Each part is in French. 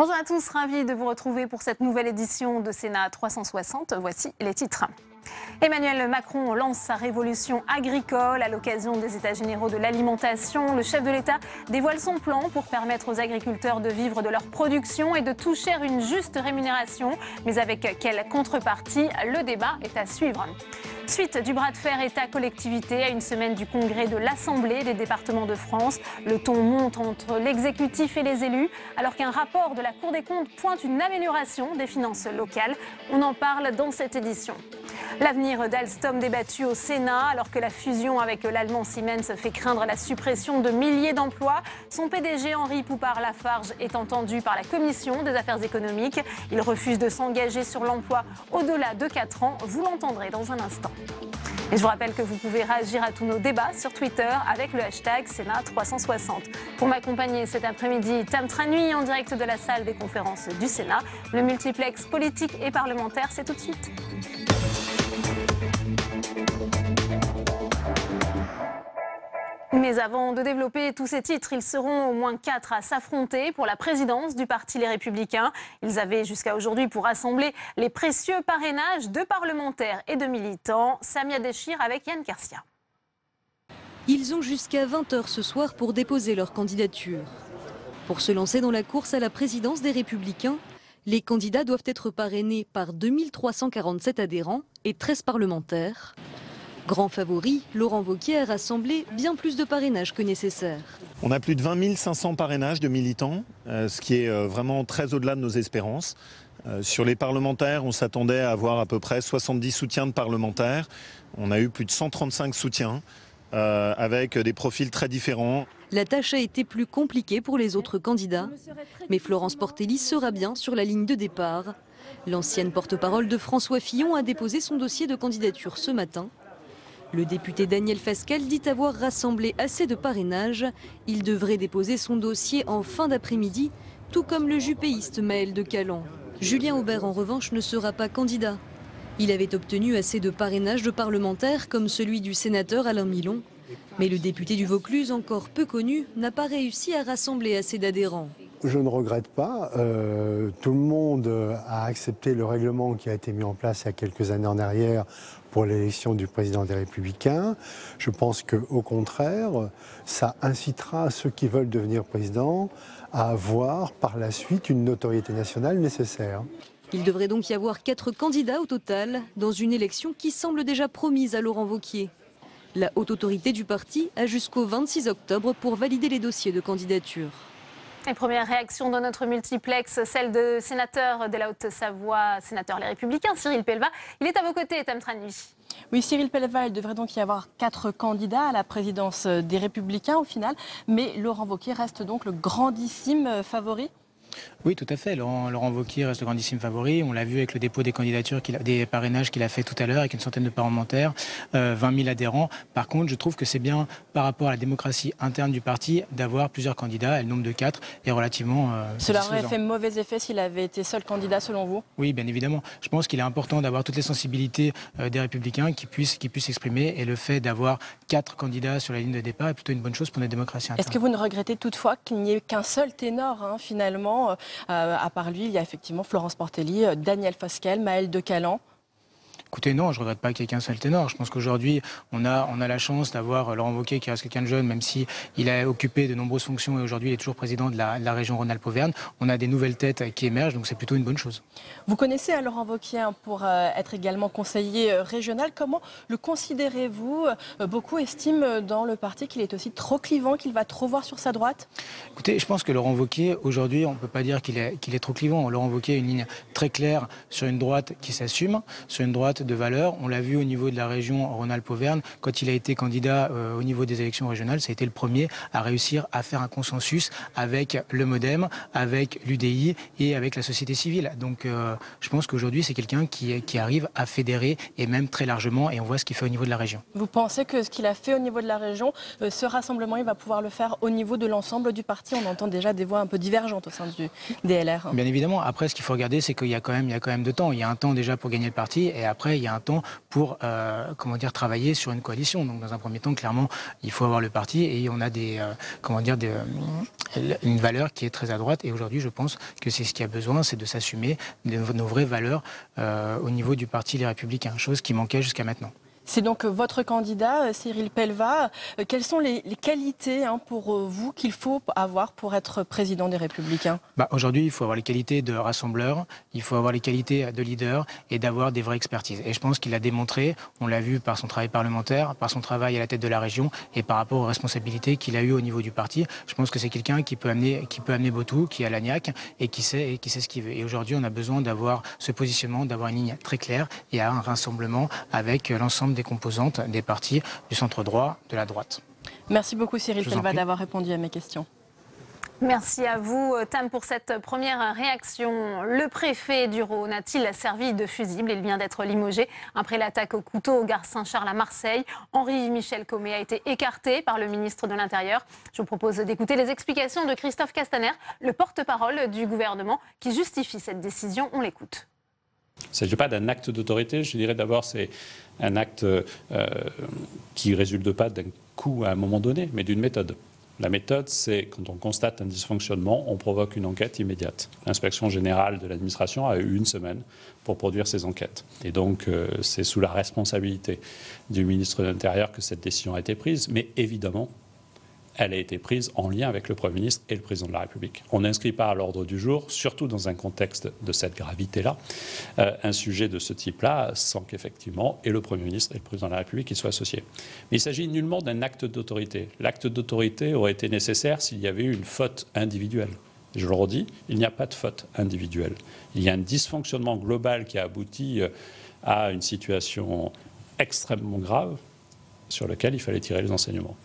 Bonjour à tous, ravi de vous retrouver pour cette nouvelle édition de Sénat 360. Voici les titres. Emmanuel Macron lance sa révolution agricole à l'occasion des États généraux de l'alimentation. Le chef de l'État dévoile son plan pour permettre aux agriculteurs de vivre de leur production et de toucher une juste rémunération. Mais avec quelle contrepartie? Le débat est à suivre. Suite du bras de fer État-collectivité à une semaine du congrès de l'Assemblée des départements de France. Le ton monte entre l'exécutif et les élus, alors qu'un rapport de la Cour des comptes pointe une amélioration des finances locales. On en parle dans cette édition. L'avenir d'Alstom débattu au Sénat, alors que la fusion avec l'allemand Siemens fait craindre la suppression de milliers d'emplois. Son PDG Henri Poupart-Lafarge est entendu par la Commission des affaires économiques. Il refuse de s'engager sur l'emploi au-delà de 4 ans. Vous l'entendrez dans un instant. Et je vous rappelle que vous pouvez réagir à tous nos débats sur Twitter avec le hashtag Sénat 360. Pour m'accompagner cet après-midi, Tam Tranui en direct de la salle des conférences du Sénat. Le multiplex politique et parlementaire, c'est tout de suite. Mais avant de développer tous ces titres, ils seront au moins 4 à s'affronter pour la présidence du Parti Les Républicains. Ils avaient jusqu'à aujourd'hui pour rassembler les précieux parrainages de parlementaires et de militants. Samia Dechir avec Yann Kersia. Ils ont jusqu'à 20h ce soir pour déposer leur candidature. Pour se lancer dans la course à la présidence des Républicains, les candidats doivent être parrainés par 2347 adhérents et 13 parlementaires. Grand favori, Laurent Wauquiez a rassemblé bien plus de parrainages que nécessaire. On a plus de 20 500 parrainages de militants, ce qui est vraiment très au-delà de nos espérances. Sur les parlementaires, on s'attendait à avoir à peu près 70 soutiens de parlementaires. On a eu plus de 135 soutiens, avec des profils très différents. La tâche a été plus compliquée pour les autres candidats, mais Florence Portelli sera bien sur la ligne de départ. L'ancienne porte-parole de François Fillon a déposé son dossier de candidature ce matin. Le député Daniel Fasquelle dit avoir rassemblé assez de parrainages. Il devrait déposer son dossier en fin d'après-midi, tout comme le jupéiste Maël de Calan. Julien Aubert, en revanche, ne sera pas candidat. Il avait obtenu assez de parrainages de parlementaires, comme celui du sénateur Alain Milon. Mais le député du Vaucluse, encore peu connu, n'a pas réussi à rassembler assez d'adhérents. Je ne regrette pas. Tout le monde a accepté le règlement qui a été mis en place il y a quelques années en arrière pour l'élection du président des Républicains. Je pense qu'au contraire, ça incitera ceux qui veulent devenir président à avoir par la suite une notoriété nationale nécessaire. Il devrait donc y avoir 4 candidats au total, dans une élection qui semble déjà promise à Laurent Wauquiez. La haute autorité du parti a jusqu'au 26 octobre pour valider les dossiers de candidature. Et première réaction dans notre multiplex, celle de sénateur de la Haute-Savoie, sénateur Les Républicains, Cyril Pellevat. Il est à vos côtés, Tam Tranui. Oui, Cyril Pellevat, il devrait donc y avoir 4 candidats à la présidence des Républicains au final. Mais Laurent Wauquiez reste donc le grandissime favori. Oui, tout à fait. Laurent Wauquiez reste le grandissime favori. On l'a vu avec le dépôt des candidatures, des parrainages qu'il a fait tout à l'heure, avec une centaine de parlementaires, 20 000 adhérents. Par contre, je trouve que c'est bien, par rapport à la démocratie interne du parti, d'avoir plusieurs candidats. Et le nombre de 4 est relativement Cela aurait fait mauvais effet s'il avait été seul candidat, selon vous? Oui, bien évidemment. Je pense qu'il est important d'avoir toutes les sensibilités des Républicains qui puissent s'exprimer. Et le fait d'avoir 4 candidats sur la ligne de départ est plutôt une bonne chose pour notre démocratie interne. Est-ce que vous ne regrettez toutefois qu'il n'y ait qu'un seul ténor, finalement? À part lui, il y a effectivement Florence Portelli, Daniel Fasquelle, Maël de Calan. Écoutez, non, je ne regrette pas qu'il y ait qu'un seul ténor. Je pense qu'aujourd'hui, on a la chance d'avoir Laurent Wauquiez qui reste quelqu'un de jeune, même s'il a occupé de nombreuses fonctions et aujourd'hui il est toujours président de la région Rhône-Alpes-Auvergne. On a des nouvelles têtes qui émergent, donc c'est plutôt une bonne chose. Vous connaissez Laurent Wauquiez pour être également conseiller régional. Comment le considérez-vous? Beaucoup estiment dans le parti qu'il est aussi trop clivant, qu'il va trop voir sur sa droite. Écoutez, je pense que Laurent Wauquiez, aujourd'hui, on ne peut pas dire qu'il est trop clivant. Laurent Wauquiez a une ligne très claire sur une droite qui s'assume, sur une droite de valeur. On l'a vu au niveau de la région Rhône-Alpes-Auvergne. Quand il a été candidat au niveau des élections régionales, ça a été le premier à réussir à faire un consensus avec le MoDem, avec l'UDI et avec la société civile. Donc je pense qu'aujourd'hui, c'est quelqu'un qui arrive à fédérer et même très largement, et on voit ce qu'il fait au niveau de la région. Vous pensez que ce qu'il a fait au niveau de la région, ce rassemblement, il va pouvoir le faire au niveau de l'ensemble du parti? On entend déjà des voix un peu divergentes au sein des LR. Bien évidemment. Après, ce qu'il faut regarder, c'est qu'il y a quand même de temps. Il y a un temps déjà pour gagner le parti, et après, vrai, il y a un temps pour travailler sur une coalition. Donc dans un premier temps, clairement, il faut avoir le parti et on a une valeur qui est très à droite. Et aujourd'hui, je pense que c'est ce qu'il y a besoin, c'est de s'assumer nos vraies valeurs au niveau du parti Les Républicains, chose qui manquait jusqu'à maintenant. C'est donc votre candidat, Cyril Pellevat. Quelles sont les qualités pour vous qu'il faut avoir pour être président des Républicains ? Aujourd'hui, il faut avoir les qualités de rassembleur, il faut avoir les qualités de leader et d'avoir des vraies expertises. Et je pense qu'il l'a démontré, on l'a vu par son travail parlementaire, par son travail à la tête de la région et par rapport aux responsabilités qu'il a eues au niveau du parti. Je pense que c'est quelqu'un qui peut amener Botou, qui a la niaque et qui sait ce qu'il veut. Et aujourd'hui, on a besoin d'avoir ce positionnement, d'avoir une ligne très claire et un rassemblement avec l'ensemble des composantes des partis du centre droit, de la droite. Merci beaucoup Cyril Pellevat d'avoir répondu à mes questions. Merci à vous, Tam, pour cette première réaction. Le préfet du Rhône a-t-il servi de fusible? Il vient d'être limogé après l'attaque au couteau au gare Saint-Charles à Marseille. Henri-Michel Comet a été écarté par le ministre de l'Intérieur. Je vous propose d'écouter les explications de Christophe Castaner, le porte-parole du gouvernement, qui justifie cette décision. On l'écoute. Il ne s'agit pas d'un acte d'autorité, je dirais d'abord c'est un acte qui ne résulte pas d'un coup à un moment donné, mais d'une méthode. La méthode, c'est quand on constate un dysfonctionnement, on provoque une enquête immédiate. L'inspection générale de l'administration a eu 1 semaine pour produire ces enquêtes. Et donc, c'est sous la responsabilité du ministre de l'Intérieur que cette décision a été prise, mais évidemment, elle a été prise en lien avec le Premier ministre et le Président de la République. On n'inscrit pas à l'ordre du jour, surtout dans un contexte de cette gravité-là, un sujet de ce type-là, sans qu'effectivement, et le Premier ministre et le Président de la République y soient associés. Mais il s'agit nullement d'un acte d'autorité. L'acte d'autorité aurait été nécessaire s'il y avait eu une faute individuelle. Et je le redis, il n'y a pas de faute individuelle. Il y a un dysfonctionnement global qui a abouti à une situation extrêmement grave sur laquelle il fallait tirer les enseignements.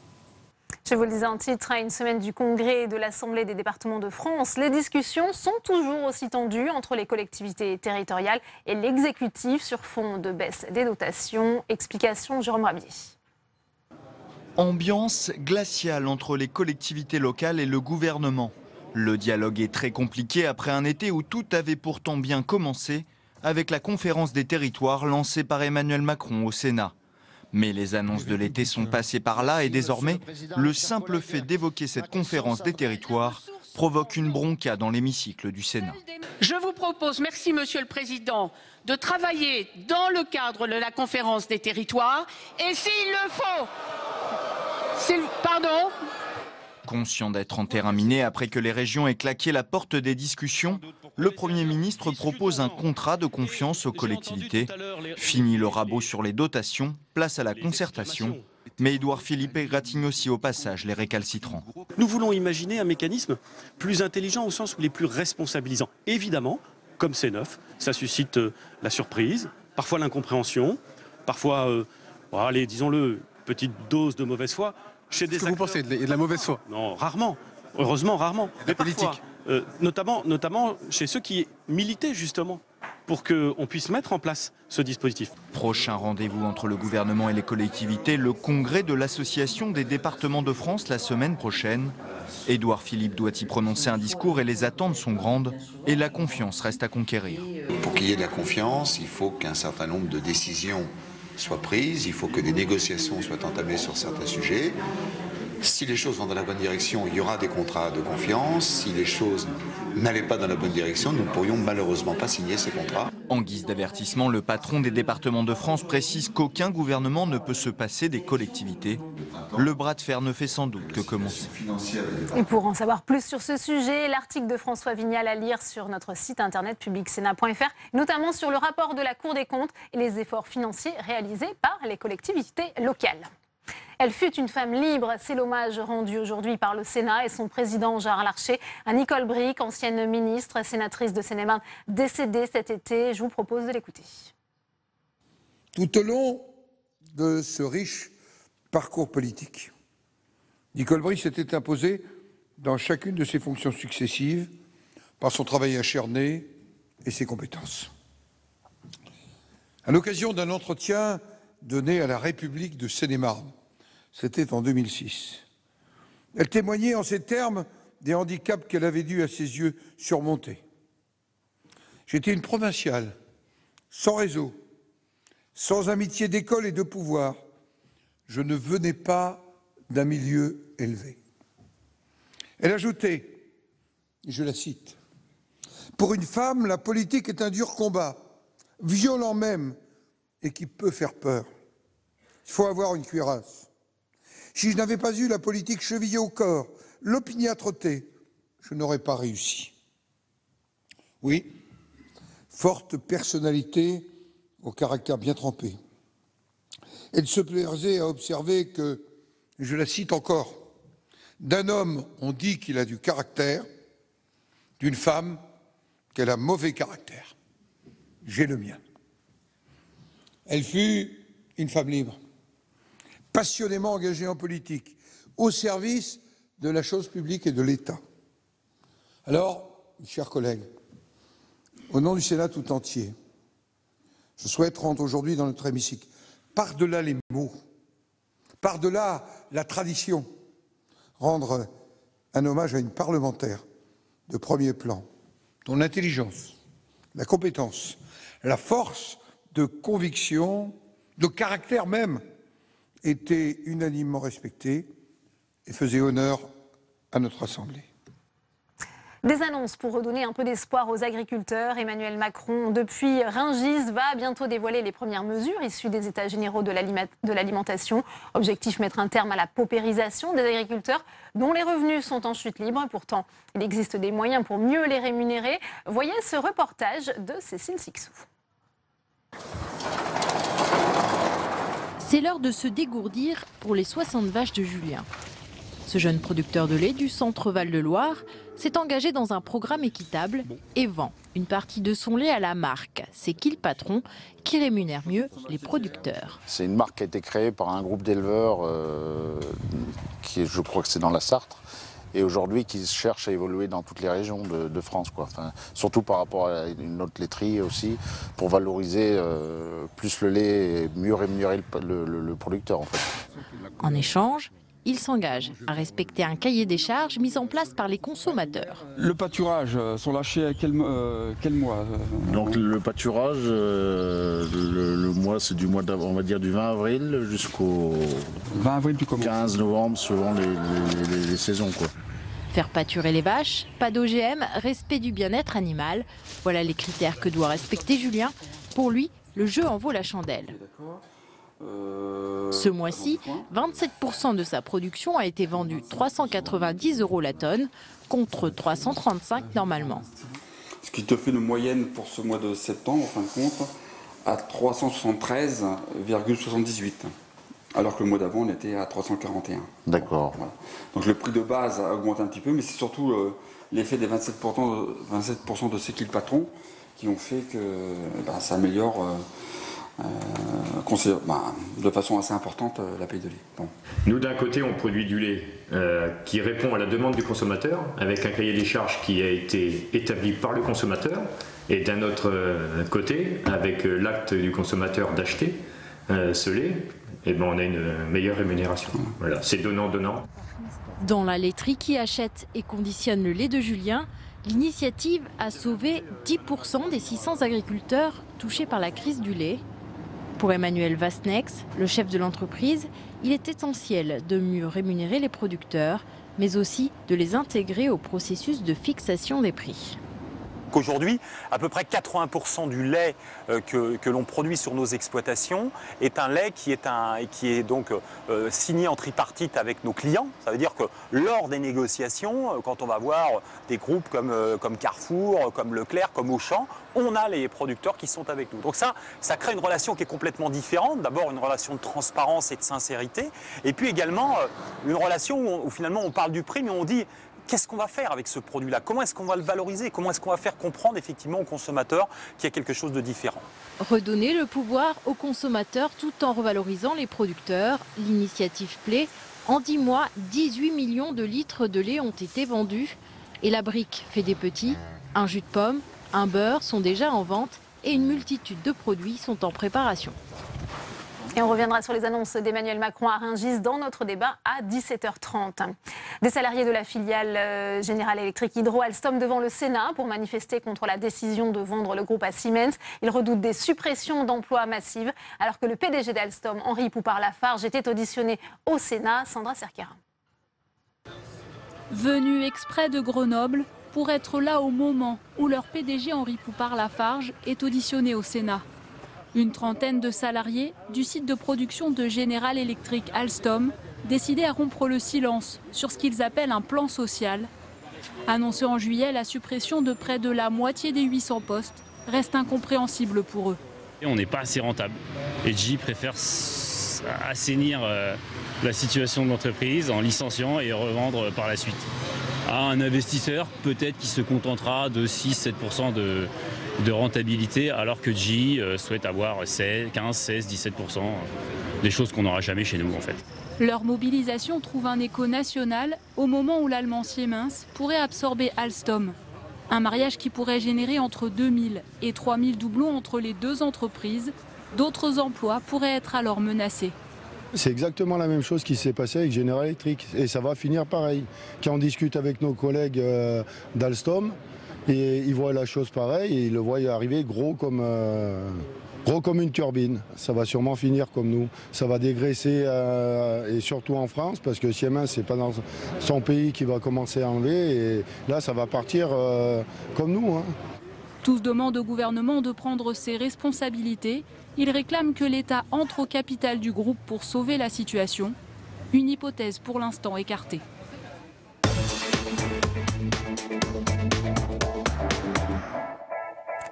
Je vous le disais en titre, à une semaine du congrès de l'Assemblée des départements de France, les discussions sont toujours aussi tendues entre les collectivités territoriales et l'exécutif sur fond de baisse des dotations. Explication Jérôme Rabier. Ambiance glaciale entre les collectivités locales et le gouvernement. Le dialogue est très compliqué après un été où tout avait pourtant bien commencé avec la conférence des territoires lancée par Emmanuel Macron au Sénat. Mais les annonces de l'été sont passées par là et désormais, le simple fait d'évoquer cette conférence des territoires provoque une bronca dans l'hémicycle du Sénat. Je vous propose, merci Monsieur le Président, de travailler dans le cadre de la conférence des territoires et s'il le faut, pardon. Conscient d'être en terrain miné après que les régions aient claqué la porte des discussions, le Premier ministre propose un contrat de confiance aux collectivités. Fini le rabot sur les dotations, place à la concertation. Mais Édouard Philippe égratigne aussi au passage les récalcitrants. Nous voulons imaginer un mécanisme plus intelligent au sens où il est plus responsabilisant. Évidemment, comme c'est neuf, ça suscite la surprise, parfois l'incompréhension, parfois, allez, disons-le, petite dose de mauvaise foi. Chez des acteurs... Vous pensez de la mauvaise foi? Non, rarement. Heureusement, rarement. Mais politique. Notamment chez ceux qui militaient justement pour qu'on puisse mettre en place ce dispositif. Prochain rendez-vous entre le gouvernement et les collectivités, le congrès de l'Association des départements de France la semaine prochaine. Édouard Philippe doit y prononcer un discours et les attentes sont grandes et la confiance reste à conquérir. Pour qu'il y ait de la confiance, il faut qu'un certain nombre de décisions soient prises, il faut que des négociations soient entamées sur certains sujets. Si les choses vont dans la bonne direction, il y aura des contrats de confiance. Si les choses n'allaient pas dans la bonne direction, nous ne pourrions malheureusement pas signer ces contrats. En guise d'avertissement, le patron des départements de France précise qu'aucun gouvernement ne peut se passer des collectivités. Le bras de fer ne fait sans doute que commencer. Et pour en savoir plus sur ce sujet, l'article de François Vignal à lire sur notre site internet publicsena.fr, notamment sur le rapport de la Cour des comptes et les efforts financiers réalisés par les collectivités locales. Elle fut une femme libre, c'est l'hommage rendu aujourd'hui par le Sénat et son président Gérard Larcher à Nicole Bricq, ancienne ministre, sénatrice de Seine-et-Marne, décédée cet été. Je vous propose de l'écouter. Tout au long de ce riche parcours politique, Nicole Bricq s'était imposée dans chacune de ses fonctions successives par son travail acharné et ses compétences. À l'occasion d'un entretien donné à la République de Seine-et-Marne, c'était en 2006. Elle témoignait en ces termes des handicaps qu'elle avait dû à ses yeux surmonter. J'étais une provinciale, sans réseau, sans amitié d'école et de pouvoir, je ne venais pas d'un milieu élevé. Elle ajoutait, et je la cite, « Pour une femme, la politique est un dur combat, violent même, et qui peut faire peur. Il faut avoir une cuirasse. Si je n'avais pas eu la politique chevillée au corps, l'opiniâtreté, je n'aurais pas réussi. » Oui, forte personnalité au caractère bien trempé. Elle se plaisait à observer que, je la cite encore, « D'un homme, on dit qu'il a du caractère, d'une femme, qu'elle a mauvais caractère. J'ai le mien. » Elle fut une femme libre, passionnément engagée en politique, au service de la chose publique et de l'État. Alors, mes chers collègues, au nom du Sénat tout entier, je souhaite rendre aujourd'hui dans notre hémicycle, par-delà les mots, par-delà la tradition, rendre un hommage à une parlementaire de premier plan, dont l'intelligence, la compétence, la force de conviction, de caractère même, étaient unanimement respectées et faisaient honneur à notre Assemblée. Des annonces pour redonner un peu d'espoir aux agriculteurs. Emmanuel Macron, depuis Rungis, va bientôt dévoiler les premières mesures issues des États généraux de l'alimentation. Objectif, mettre un terme à la paupérisation des agriculteurs dont les revenus sont en chute libre. Pourtant, il existe des moyens pour mieux les rémunérer. Voyez ce reportage de Cécile Sixou. C'est l'heure de se dégourdir pour les 60 vaches de Julien. Ce jeune producteur de lait du centre Val-de-Loire s'est engagé dans un programme équitable et vend une partie de son lait à la marque C'est qui le patron, qui rémunère mieux les producteurs. C'est une marque qui a été créée par un groupe d'éleveurs qui, je crois que c'est dans la Sarthe, et aujourd'hui qui cherche à évoluer dans toutes les régions de France, quoi. Enfin, surtout par rapport à une autre laiterie aussi, pour valoriser plus le lait et mieux rémunérer le producteur en fait. En échange, il s'engage à respecter un cahier des charges mis en place par les consommateurs. Le pâturage, sont lâchés à quel mois Donc le pâturage, le mois, c'est du mois on va dire du 20 avril jusqu'au 15 novembre selon les saisons, quoi. Faire pâturer les vaches, pas d'OGM, respect du bien-être animal. Voilà les critères que doit respecter Julien. Pour lui, le jeu en vaut la chandelle. Ce mois-ci, 27% de sa production a été vendue 390 € la tonne, contre 335 normalement. Ce qui te fait une moyenne pour ce mois de septembre, en fin de compte, à 373,78. Alors que le mois d'avant, on était à 341. D'accord. Voilà. Donc le prix de base a augmenté un petit peu, mais c'est surtout l'effet des 27% de C'est qui le patron qui ont fait que ça améliore de façon assez importante la paye de lait. Bon. Nous, d'un côté, on produit du lait qui répond à la demande du consommateur, avec un cahier des charges qui a été établi par le consommateur, et d'un autre côté, avec l'acte du consommateur d'acheter ce lait, on a une meilleure rémunération. Voilà, c'est donnant-donnant. Dans la laiterie qui achète et conditionne le lait de Julien, l'initiative a sauvé 10% des 600 agriculteurs touchés par la crise du lait. Pour Emmanuel Vastnex, le chef de l'entreprise, il est essentiel de mieux rémunérer les producteurs, mais aussi de les intégrer au processus de fixation des prix. Qu'aujourd'hui, à peu près 80% du lait que l'on produit sur nos exploitations est un lait qui est donc signé en tripartite avec nos clients. Ça veut dire que lors des négociations, quand on va voir des groupes comme Carrefour, comme Leclerc, comme Auchan, on a les producteurs qui sont avec nous. Donc ça crée une relation qui est complètement différente. D'abord une relation de transparence et de sincérité, et puis également une relation où finalement on parle du prix, mais on dit qu'est-ce qu'on va faire avec ce produit-là? Comment est-ce qu'on va le valoriser? Comment est-ce qu'on va faire comprendre effectivement aux consommateurs qu'il y a quelque chose de différent? Redonner le pouvoir aux consommateurs tout en revalorisant les producteurs. L'initiative plaît. En 10 mois, 18 millions de litres de lait ont été vendus. Et la brique fait des petits. Un jus de pomme, un beurre sont déjà en vente et une multitude de produits sont en préparation. Et on reviendra sur les annonces d'Emmanuel Macron à Rungis dans notre débat à 17h30. Des salariés de la filiale General Electric Hydro Alstom devant le Sénat pour manifester contre la décision de vendre le groupe à Siemens. Ils redoutent des suppressions d'emplois massives alors que le PDG d'Alstom, Henri Poupart-Lafarge, était auditionné au Sénat. Sandra Cerquera. Venus exprès de Grenoble pour être là au moment où leur PDG Henri Poupart-Lafarge est auditionné au Sénat. Une trentaine de salariés du site de production de General Electric Alstom décidés à rompre le silence sur ce qu'ils appellent un plan social. Annoncé en juillet, la suppression de près de la moitié des 800 postes reste incompréhensible pour eux. On n'est pas assez rentable. Et GE préfère assainir la situation de l'entreprise en licenciant et revendre par la suite à un investisseur peut-être qui se contentera de 6-7% de rentabilité alors que GE souhaite avoir 15, 16, 17%, des choses qu'on n'aura jamais chez nous en fait. Leur mobilisation trouve un écho national au moment où l'allemand Siemens pourrait absorber Alstom. Un mariage qui pourrait générer entre 2000 et 3000 doublons entre les deux entreprises. D'autres emplois pourraient être alors menacés. C'est exactement la même chose qui s'est passé avec General Electric et ça va finir pareil. Quand on discute avec nos collègues d'Alstom, et ils voient la chose pareille et ils le voient arriver gros comme une turbine. Ça va sûrement finir comme nous. Ça va dégraisser et surtout en France parce que Siemens c'est pas dans son pays qui va commencer à enlever et là ça va partir comme nous. Hein. Tous demandent au gouvernement de prendre ses responsabilités. Ils réclament que l'État entre au capital du groupe pour sauver la situation. Une hypothèse pour l'instant écartée.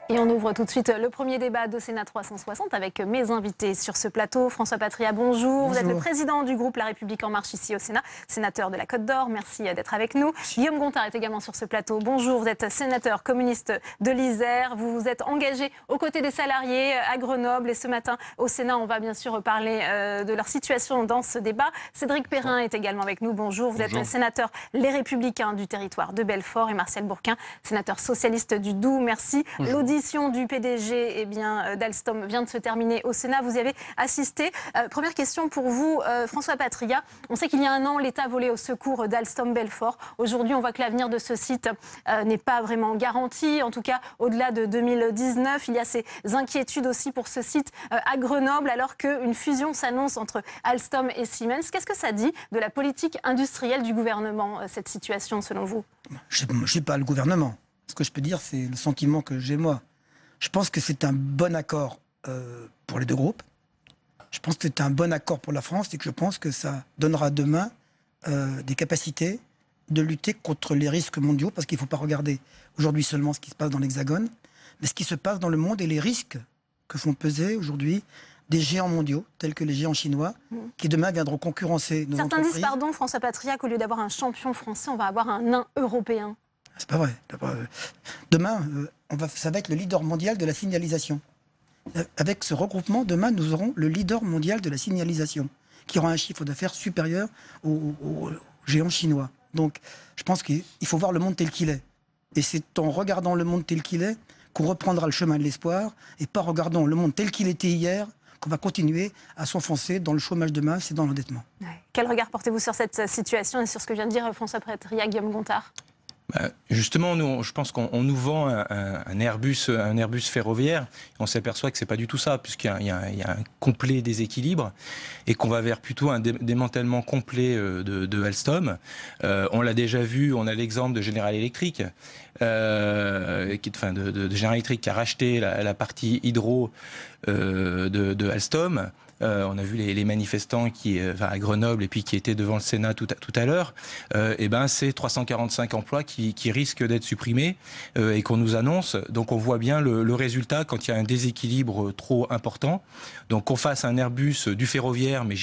Et on ouvre tout de suite le premier débat de Sénat 360 avec mes invités sur ce plateau. François Patria, bonjour. Bonjour. Vous êtes le président du groupe La République En Marche ici au Sénat, sénateur de la Côte d'Or. Merci d'être avec nous. Guillaume Gontard est également sur ce plateau. Bonjour, vous êtes sénateur communiste de l'Isère. Vous vous êtes engagé aux côtés des salariés à Grenoble. Et ce matin, au Sénat, on va bien sûr parler de leur situation dans ce débat. Cédric Perrin est également avec nous. Bonjour, vous êtes sénateur Les Républicains du territoire de Belfort. Et Martial Bourquin, sénateur socialiste du Doubs. Merci. L'audition du PDG d'Alstom vient de se terminer au Sénat. Vous y avez assisté. Première question pour vous, François Patria. On sait qu'il y a un an, l'État volait au secours d'Alstom Belfort. Aujourd'hui, on voit que l'avenir de ce site n'est pas vraiment garanti. En tout cas, au-delà de 2019, il y a ces inquiétudes aussi pour ce site à Grenoble, alors qu'une fusion s'annonce entre Alstom et Siemens. Qu'est-ce que ça dit de la politique industrielle du gouvernement, cette situation, selon vous? Je ne suis pas le gouvernement. Ce que je peux dire, c'est le sentiment que j'ai moi. Je pense que c'est un bon accord pour les deux groupes. Je pense que c'est un bon accord pour la France et que je pense que ça donnera demain des capacités de lutter contre les risques mondiaux, parce qu'il ne faut pas regarder aujourd'hui seulement ce qui se passe dans l'Hexagone, mais ce qui se passe dans le monde et les risques que font peser aujourd'hui des géants mondiaux, tels que les géants chinois, qui demain viendront concurrencer nos entreprises. Certains disent, pardon, François Patria, qu'au lieu d'avoir un champion français, on va avoir un nain européen. C'est pas vrai. Demain, ça va être le leader mondial de la signalisation. Avec ce regroupement, demain, nous aurons le leader mondial de la signalisation, qui aura un chiffre d'affaires supérieur aux géants chinois. Donc, je pense qu'il faut voir le monde tel qu'il est. Et c'est en regardant le monde tel qu'il est qu'on reprendra le chemin de l'espoir, et pas en regardant le monde tel qu'il était hier, qu'on va continuer à s'enfoncer dans le chômage de masse et dans l'endettement. Quel regard portez-vous sur cette situation et sur ce que vient de dire François Patria, Guillaume Gontard? Justement, nous, je pense qu'on nous vend un Airbus ferroviaire. On s'aperçoit que c'est pas du tout ça, puisqu'il y a un complet déséquilibre et qu'on va vers plutôt un démantèlement complet de Alstom. On l'a déjà vu, on a l'exemple de General Electric, de General Electric qui a racheté la partie hydro de Alstom. On a vu les manifestants à Grenoble et puis qui étaient devant le Sénat tout à l'heure. C'est 345 emplois qui risquent d'être supprimés et qu'on nous annonce. Donc on voit bien le résultat quand il y a un déséquilibre trop important. Donc qu'on fasse un Airbus du ferroviaire, mais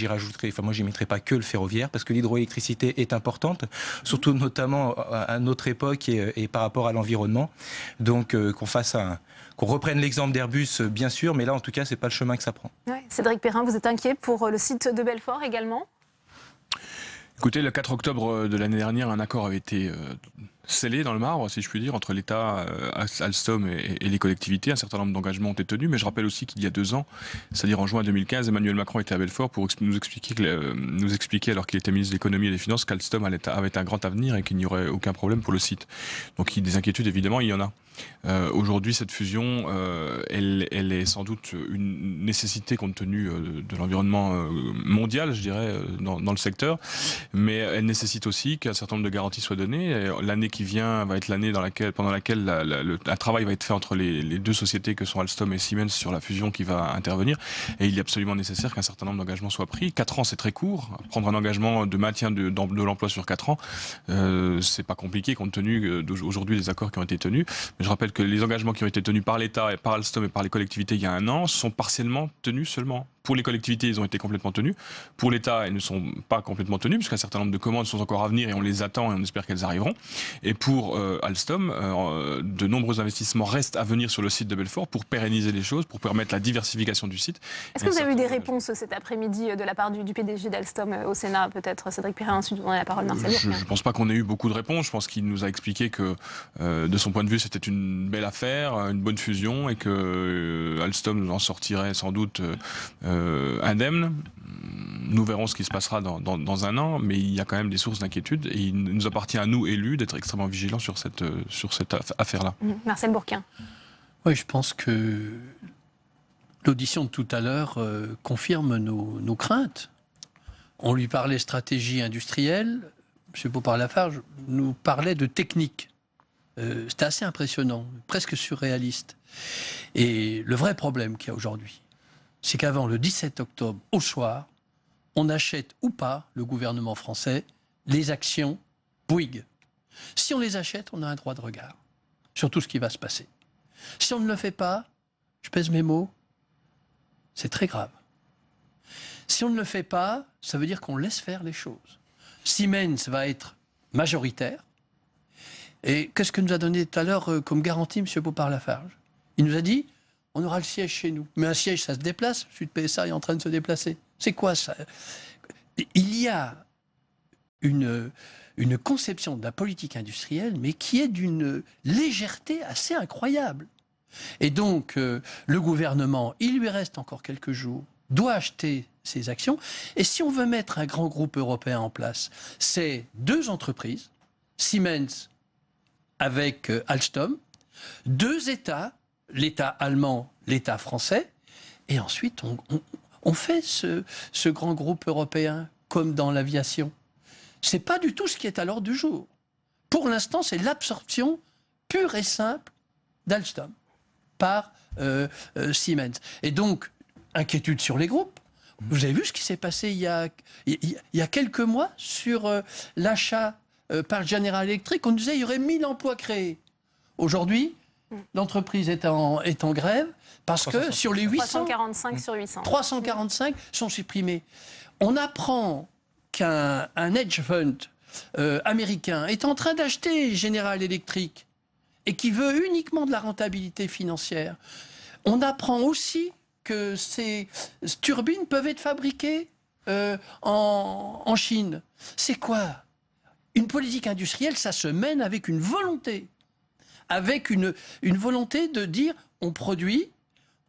moi j'y mettrai pas que le ferroviaire, parce que l'hydroélectricité est importante, surtout notamment à notre époque et par rapport à l'environnement. Donc qu'on reprenne l'exemple d'Airbus, bien sûr, mais là, en tout cas, c'est pas le chemin que ça prend. Cédric Perrin, vous êtes inquiet pour le site de Belfort également? Écoutez, le 4 octobre de l'année dernière, un accord avait été scellé dans le marbre, si je puis dire, entre l'État, Alstom et les collectivités. Un certain nombre d'engagements ont été tenus, mais je rappelle aussi qu'il y a 2 ans, c'est-à-dire en juin 2015, Emmanuel Macron était à Belfort pour nous expliquer, alors qu'il était ministre de l'économie et des finances, qu'Alstom avait un grand avenir et qu'il n'y aurait aucun problème pour le site. Donc des inquiétudes, évidemment, il y en a. Aujourd'hui, cette fusion, elle est sans doute une nécessité compte tenu de l'environnement mondial, je dirais, dans le secteur, mais elle nécessite aussi qu'un certain nombre de garanties soient données. L'année qui vient va être l'année pendant laquelle un travail va être fait entre les 2 sociétés que sont Alstom et Siemens sur la fusion qui va intervenir, et il est absolument nécessaire qu'un certain nombre d'engagements soient pris. 4 ans, c'est très court. Prendre un engagement de maintien de l'emploi sur 4 ans, c'est pas compliqué compte tenu d'aujourd'hui des accords qui ont été tenus. Mais je rappelle que les engagements qui ont été tenus par l'État, et par Alstom et par les collectivités il y a 1 an sont partiellement tenus seulement. Pour les collectivités, ils ont été complètement tenus. Pour l'État, ils ne sont pas complètement tenus, puisqu'un certain nombre de commandes sont encore à venir et on les attend et on espère qu'elles arriveront. Et pour Alstom, de nombreux investissements restent à venir sur le site de Belfort pour pérenniser les choses, pour permettre la diversification du site. Est-ce que vous avez eu des réponses cet après-midi de la part du PDG d'Alstom au Sénat, peut-être Cédric Perrin, ensuite vous donnez la parole, Marcel Bourquin. Je ne pense pas qu'on ait eu beaucoup de réponses. Je pense qu'il nous a expliqué que, de son point de vue, c'était une belle affaire, une bonne fusion, et que Alstom en sortirait sans doute indemne. Nous verrons ce qui se passera dans 1 an, mais il y a quand même des sources d'inquiétude et il nous appartient à nous, élus, d'être extrêmement vigilants sur cette affaire-là. Marcel Bourquin. Oui, je pense que l'audition de tout à l'heure confirme nos craintes. On lui parlait stratégie industrielle, M. Beaupart-Lafarge nous parlait de technique. C'était assez impressionnant, presque surréaliste. Et le vrai problème qu'il y a aujourd'hui, c'est qu'avant le 17 octobre, au soir, on achète ou pas, le gouvernement français, les actions Bouygues. Si on les achète, on a un droit de regard sur tout ce qui va se passer. Si on ne le fait pas, je pèse mes mots, c'est très grave. Si on ne le fait pas, ça veut dire qu'on laisse faire les choses. Siemens va être majoritaire. Et qu'est-ce que nous a donné tout à l'heure comme garantie M. Beaupart-Lafarge? Il nous a dit, on aura le siège chez nous. Mais un siège, ça se déplace. Celui de PSA est en train de se déplacer. C'est quoi ça? Il y a une conception de la politique industrielle, mais qui est d'une légèreté assez incroyable. Et donc, le gouvernement, il lui reste encore quelques jours, doit acheter ses actions. Et si on veut mettre un grand groupe européen en place, c'est 2 entreprises, Siemens avec Alstom, 2 États, l'État allemand, l'État français, et ensuite on fait ce grand groupe européen comme dans l'aviation. C'est pas du tout ce qui est à l'ordre du jour. Pour l'instant, c'est l'absorption pure et simple d'Alstom par Siemens. Et donc, inquiétude sur les groupes. Vous avez vu ce qui s'est passé il y a quelques mois sur l'achat par General Electric. On disait qu'il y aurait 1000 emplois créés. Aujourd'hui, l'entreprise est en grève parce que sur les 800... 345 sur 800. 345 sont supprimés. On apprend qu'un hedge fund américain est en train d'acheter General Electric et qui veut uniquement de la rentabilité financière. On apprend aussi que ces turbines peuvent être fabriquées en Chine. C'est quoi? Une politique industrielle, ça se mène avec une volonté. Avec une volonté de dire, on produit,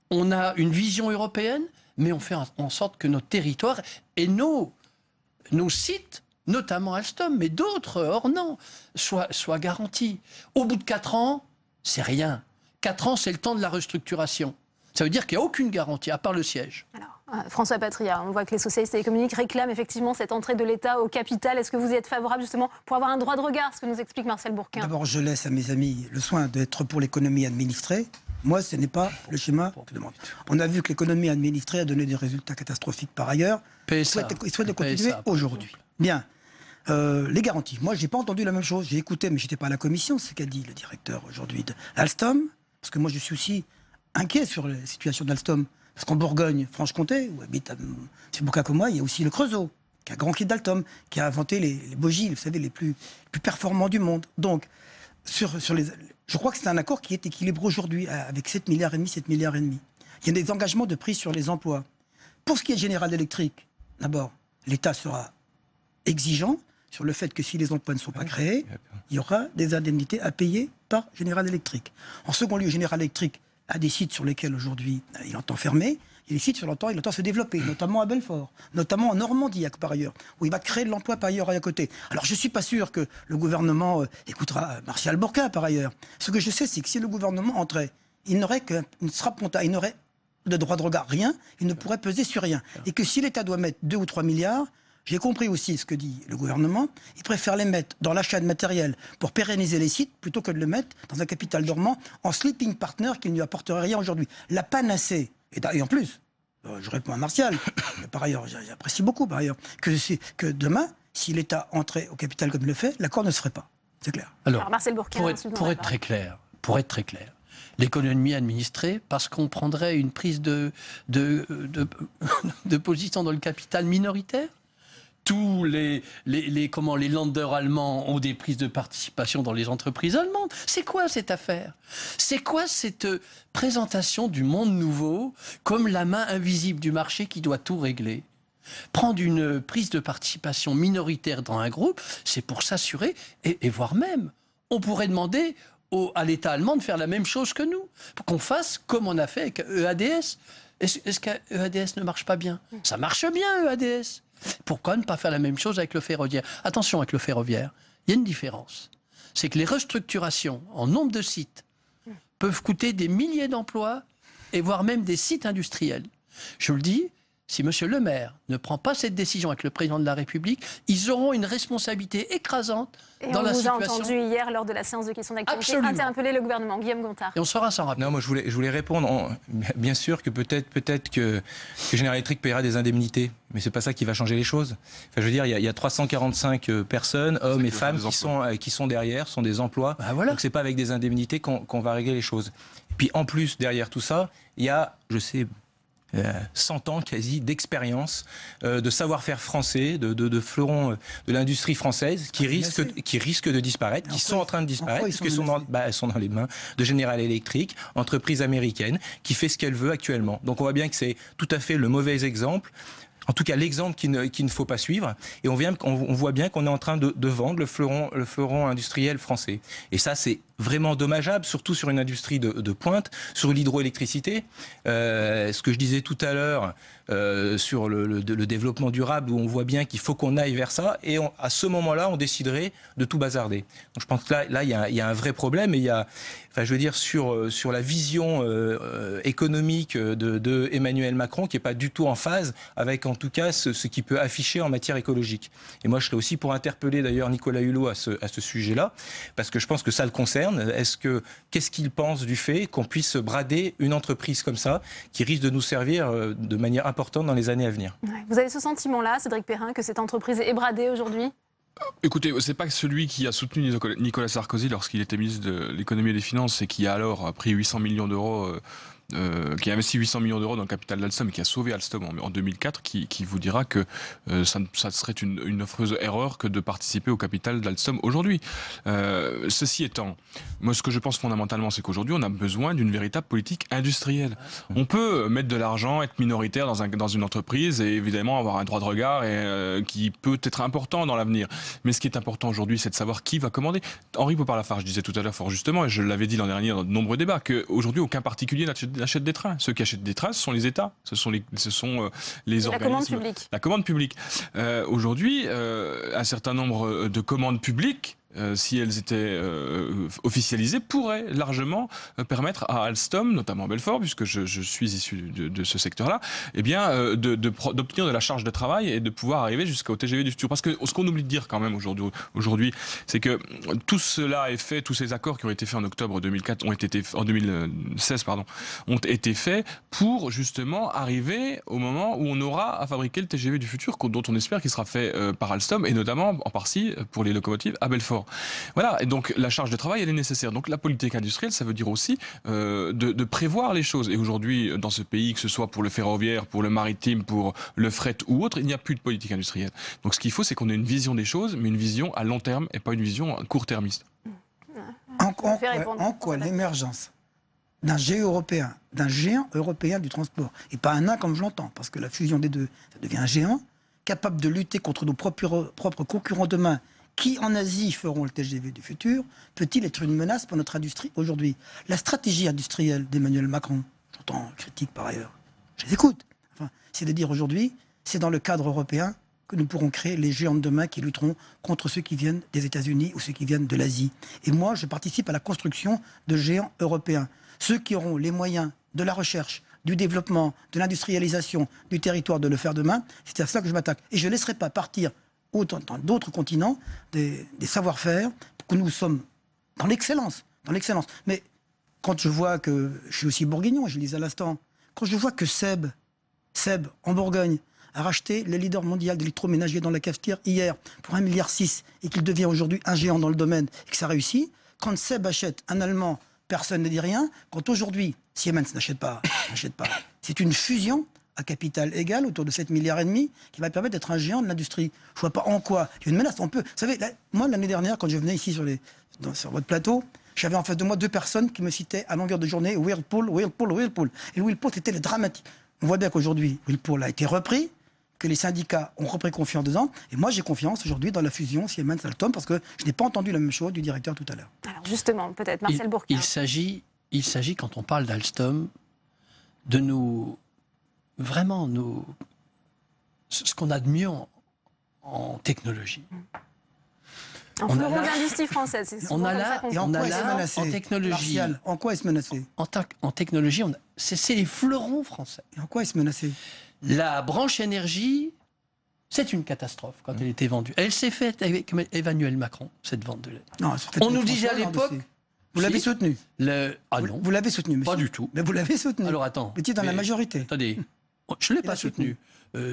on a une vision européenne, mais on fait en sorte que nos territoires et nos sites, notamment Alstom, mais d'autres, Ornan, soient garantis. Au bout de 4 ans, c'est rien. 4 ans, c'est le temps de la restructuration. Ça veut dire qu'il n'y a aucune garantie, à part le siège. Alors, François Patria, on voit que les socialistes et les communistes réclament effectivement cette entrée de l'État au capital. Est-ce que vous y êtes favorable justement pour avoir un droit de regard, ce que nous explique Marcel Bourquin? D'abord, je laisse à mes amis le soin d'être pour l'économie administrée. Moi, ce n'est pas le schéma que je demande. On a vu que l'économie administrée a donné des résultats catastrophiques par ailleurs. Il souhaite les continuer aujourd'hui. Bien. Les garanties. Moi, je n'ai pas entendu la même chose. J'ai écouté, mais je n'étais pas à la commission, ce qu'a dit le directeur aujourd'hui d'Alstom. Parce que moi, je suis aussi inquiet sur la situation d'Alstom. Parce qu'en Bourgogne, Franche-Comté, où habite M. Bourquin comme moi, il y a aussi le Creusot, qui est un grand kit d'Alstom, qui a inventé les bogies, vous savez, les plus performants du monde. Donc, je crois que c'est un accord qui est équilibré aujourd'hui, avec 7,5 milliards, 7,5 milliards. Il y a des engagements de prix sur les emplois. Pour ce qui est General Electric, d'abord, l'État sera exigeant sur le fait que si les emplois ne sont pas créés, il y aura des indemnités à payer par General Electric. En second lieu, General Electric a des sites sur lesquels aujourd'hui il entend fermer. Il y a des sites sur lesquels il entend se développer, notamment à Belfort, notamment en Normandie par ailleurs, où il va créer de l'emploi par ailleurs à côté. Alors je ne suis pas sûr que le gouvernement écoutera Martial Bourquin par ailleurs. Ce que je sais, c'est que si le gouvernement entrait, il n'aurait de droit de regard, rien, il ne pourrait peser sur rien. Et que si l'État doit mettre 2 ou 3 milliards, j'ai compris aussi ce que dit le gouvernement, il préfère les mettre dans l'achat de matériel pour pérenniser les sites plutôt que de le mettre dans un capital dormant en sleeping partner qui ne lui apporterait rien aujourd'hui. La panacée, et en plus, je réponds à Martial, mais par ailleurs, j'apprécie beaucoup par ailleurs, que demain, si l'État entrait au capital comme il le fait, l'accord ne se ferait pas. C'est clair. Alors Marcel Bourquin, pour être très clair, l'économie administrée, parce qu'on prendrait une prise de position dans le capital minoritaire. Tous les landers allemands ont des prises de participation dans les entreprises allemandes. C'est quoi cette affaire? C'est quoi cette présentation du monde nouveau comme la main invisible du marché qui doit tout régler? Prendre une prise de participation minoritaire dans un groupe, c'est pour s'assurer, et voire même, on pourrait demander à l'État allemand de faire la même chose que nous, pour qu'on fasse comme on a fait avec EADS. Est-ce qu'EADS ne marche pas bien? Ça marche bien, EADS. Pourquoi ne pas faire la même chose avec le ferroviaire? Attention, avec le ferroviaire, il y a une différence. C'est que les restructurations en nombre de sites peuvent coûter des milliers d'emplois et voire même des sites industriels. Je le dis, si M. Le Maire ne prend pas cette décision avec le Président de la République, ils auront une responsabilité écrasante dans la situation. Et on vous a entendu hier, lors de la séance de questions d'actualité, interpeller le gouvernement. Guillaume Gontard. Et on saura s'en rappeler. Non, moi je voulais répondre. Bien sûr que peut-être que General Electric paiera des indemnités, mais c'est pas ça qui va changer les choses. Enfin, je veux dire, il y a 345 personnes, hommes et femmes, qui sont derrière, sont des emplois. Bah voilà. Donc c'est pas avec des indemnités qu'on va régler les choses. Et puis en plus, derrière tout ça, il y a, 100 ans quasi d'expérience, de savoir-faire français, de fleurons de l'industrie française qui risquent de disparaître, qui sont en train de disparaître, parce qu'elles sont dans les mains de General Electric, entreprise américaine, qui fait ce qu'elle veut actuellement. Donc on voit bien que c'est tout à fait le mauvais exemple. En tout cas, l'exemple qu'il ne faut pas suivre. Et on voit bien qu'on est en train de vendre le fleuron industriel français. Et ça, c'est vraiment dommageable, surtout sur une industrie de pointe, sur l'hydroélectricité. Ce que je disais tout à l'heure sur le développement durable, où on voit bien qu'il faut qu'on aille vers ça. Et à ce moment-là, on déciderait de tout bazarder. Donc je pense que là, il y a un vrai problème. Et il y a, sur la vision économique de Emmanuel Macron, qui n'est pas du tout en phase avec, en tout cas, ce qu'il peut afficher en matière écologique. Et moi, je serais aussi pour interpeller d'ailleurs Nicolas Hulot à ce sujet-là, parce que je pense que ça le concerne. Qu'est-ce qu'il pense du fait qu'on puisse brader une entreprise comme ça, qui risque de nous servir de manière importante dans les années à venir? Vous avez ce sentiment-là, Cédric Perrin, que cette entreprise est bradée aujourd'hui? Écoutez, c'est pas celui qui a soutenu Nicolas Sarkozy lorsqu'il était ministre de l'économie et des finances et qui a alors pris 800 millions d'euros, qui a investi 800 millions d'euros dans le capital d'Alstom et qui a sauvé Alstom en 2004, qui vous dira que ça serait une affreuse erreur que de participer au capital d'Alstom aujourd'hui. Ceci étant, moi ce que je pense fondamentalement, c'est qu'aujourd'hui on a besoin d'une véritable politique industrielle. On peut mettre de l'argent, être minoritaire dans une entreprise et évidemment avoir un droit de regard qui peut être important dans l'avenir. Mais ce qui est important aujourd'hui, c'est de savoir qui va commander. Henri Popard-Lafarge disait tout à l'heure fort justement, et je l'avais dit l'an dernier dans de nombreux débats, qu'aujourd'hui aucun particulier n'achète des trains. Ceux qui achètent des trains, ce sont les États, ce sont les organismes. La commande publique. La commande publique. Aujourd'hui, un certain nombre de commandes publiques, si elles étaient officialisées, pourraient largement permettre à Alstom, notamment Belfort, puisque je suis issu de ce secteur-là, d'obtenir de la charge de travail et de pouvoir arriver jusqu'au TGV du futur. Parce que ce qu'on oublie de dire quand même aujourd'hui, c'est que tout cela est fait, tous ces accords qui ont été faits en octobre 2004, en 2016, ont été faits pour justement arriver au moment où on aura à fabriquer le TGV du futur, dont on espère qu'il sera fait par Alstom, et notamment en partie pour les locomotives à Belfort. Voilà, et donc la charge de travail, elle est nécessaire. Donc la politique industrielle, ça veut dire aussi de prévoir les choses. Et aujourd'hui, dans ce pays, que ce soit pour le ferroviaire, pour le maritime, pour le fret ou autre, il n'y a plus de politique industrielle. Donc ce qu'il faut, c'est qu'on ait une vision des choses, mais une vision à long terme et pas une vision court-termitermiste. En quoi l'émergence d'un géant européen du transport, et pas un nain comme je l'entends, parce que la fusion des deux, ça devient un géant, capable de lutter contre nos propres concurrents demain, qui en Asie feront le TGV du futur, peut-il être une menace pour notre industrie aujourd'hui? La stratégie industrielle d'Emmanuel Macron, j'entends critique par ailleurs, je les écoute, enfin, c'est de dire aujourd'hui, c'est dans le cadre européen que nous pourrons créer les géants de demain qui lutteront contre ceux qui viennent des États-Unis ou ceux qui viennent de l'Asie. Et moi, je participe à la construction de géants européens. Ceux qui auront les moyens de la recherche, du développement, de l'industrialisation du territoire de le faire demain, c'est à ça que je m'attaque. Et je ne laisserai pas partir autant dans d'autres continents des savoir-faire, que nous sommes dans l'excellence. Mais quand je vois que, je suis aussi bourguignon, je le disais à l'instant, quand je vois que Seb, en Bourgogne, a racheté le leader mondial d'électroménager dans la cafetière hier pour 1,6 milliard et qu'il devient aujourd'hui un géant dans le domaine et que ça réussit, quand Seb achète un Allemand, personne ne dit rien. Quand aujourd'hui, Siemens n'achète pas, c'est une fusion à capital égal autour de 7,5 milliards qui va permettre d'être un géant de l'industrie. Je ne vois pas en quoi il y a une menace. On peut, vous savez, moi l'année dernière, quand je venais ici sur votre plateau, j'avais en face de moi 2 personnes qui me citaient à longueur de journée Whirlpool. Et Whirlpool, c'était le dramatique. On voit bien qu'aujourd'hui, Whirlpool a été repris, que les syndicats ont repris confiance dedans. Et moi, j'ai confiance aujourd'hui dans la fusion Siemens-Alstom parce que je n'ai pas entendu la même chose du directeur tout à l'heure. Alors justement, peut-être Marcel Bourquin. Il s'agit, quand on parle d'Alstom, de ce qu'on a de mieux en technologie. Un fleuron de l'industrie française, c'est souvent comme ça qu'on et en quoi est-ce menacé en technologie. Martial, en quoi est-ce menacé? En technologie, c'est les fleurons français. Et en quoi est-ce menacé? La branche énergie, c'est une catastrophe quand elle était vendue. Elle s'est faite avec Emmanuel Macron, cette vente de lait. Non, on nous disait à l'époque... Vous l'avez soutenu? Ah non. Vous l'avez soutenu, monsieur? Pas du tout. Mais vous l'avez soutenu. Alors attends. Vous étiez dans la majorité. Attendez, je ne l'ai pas soutenu.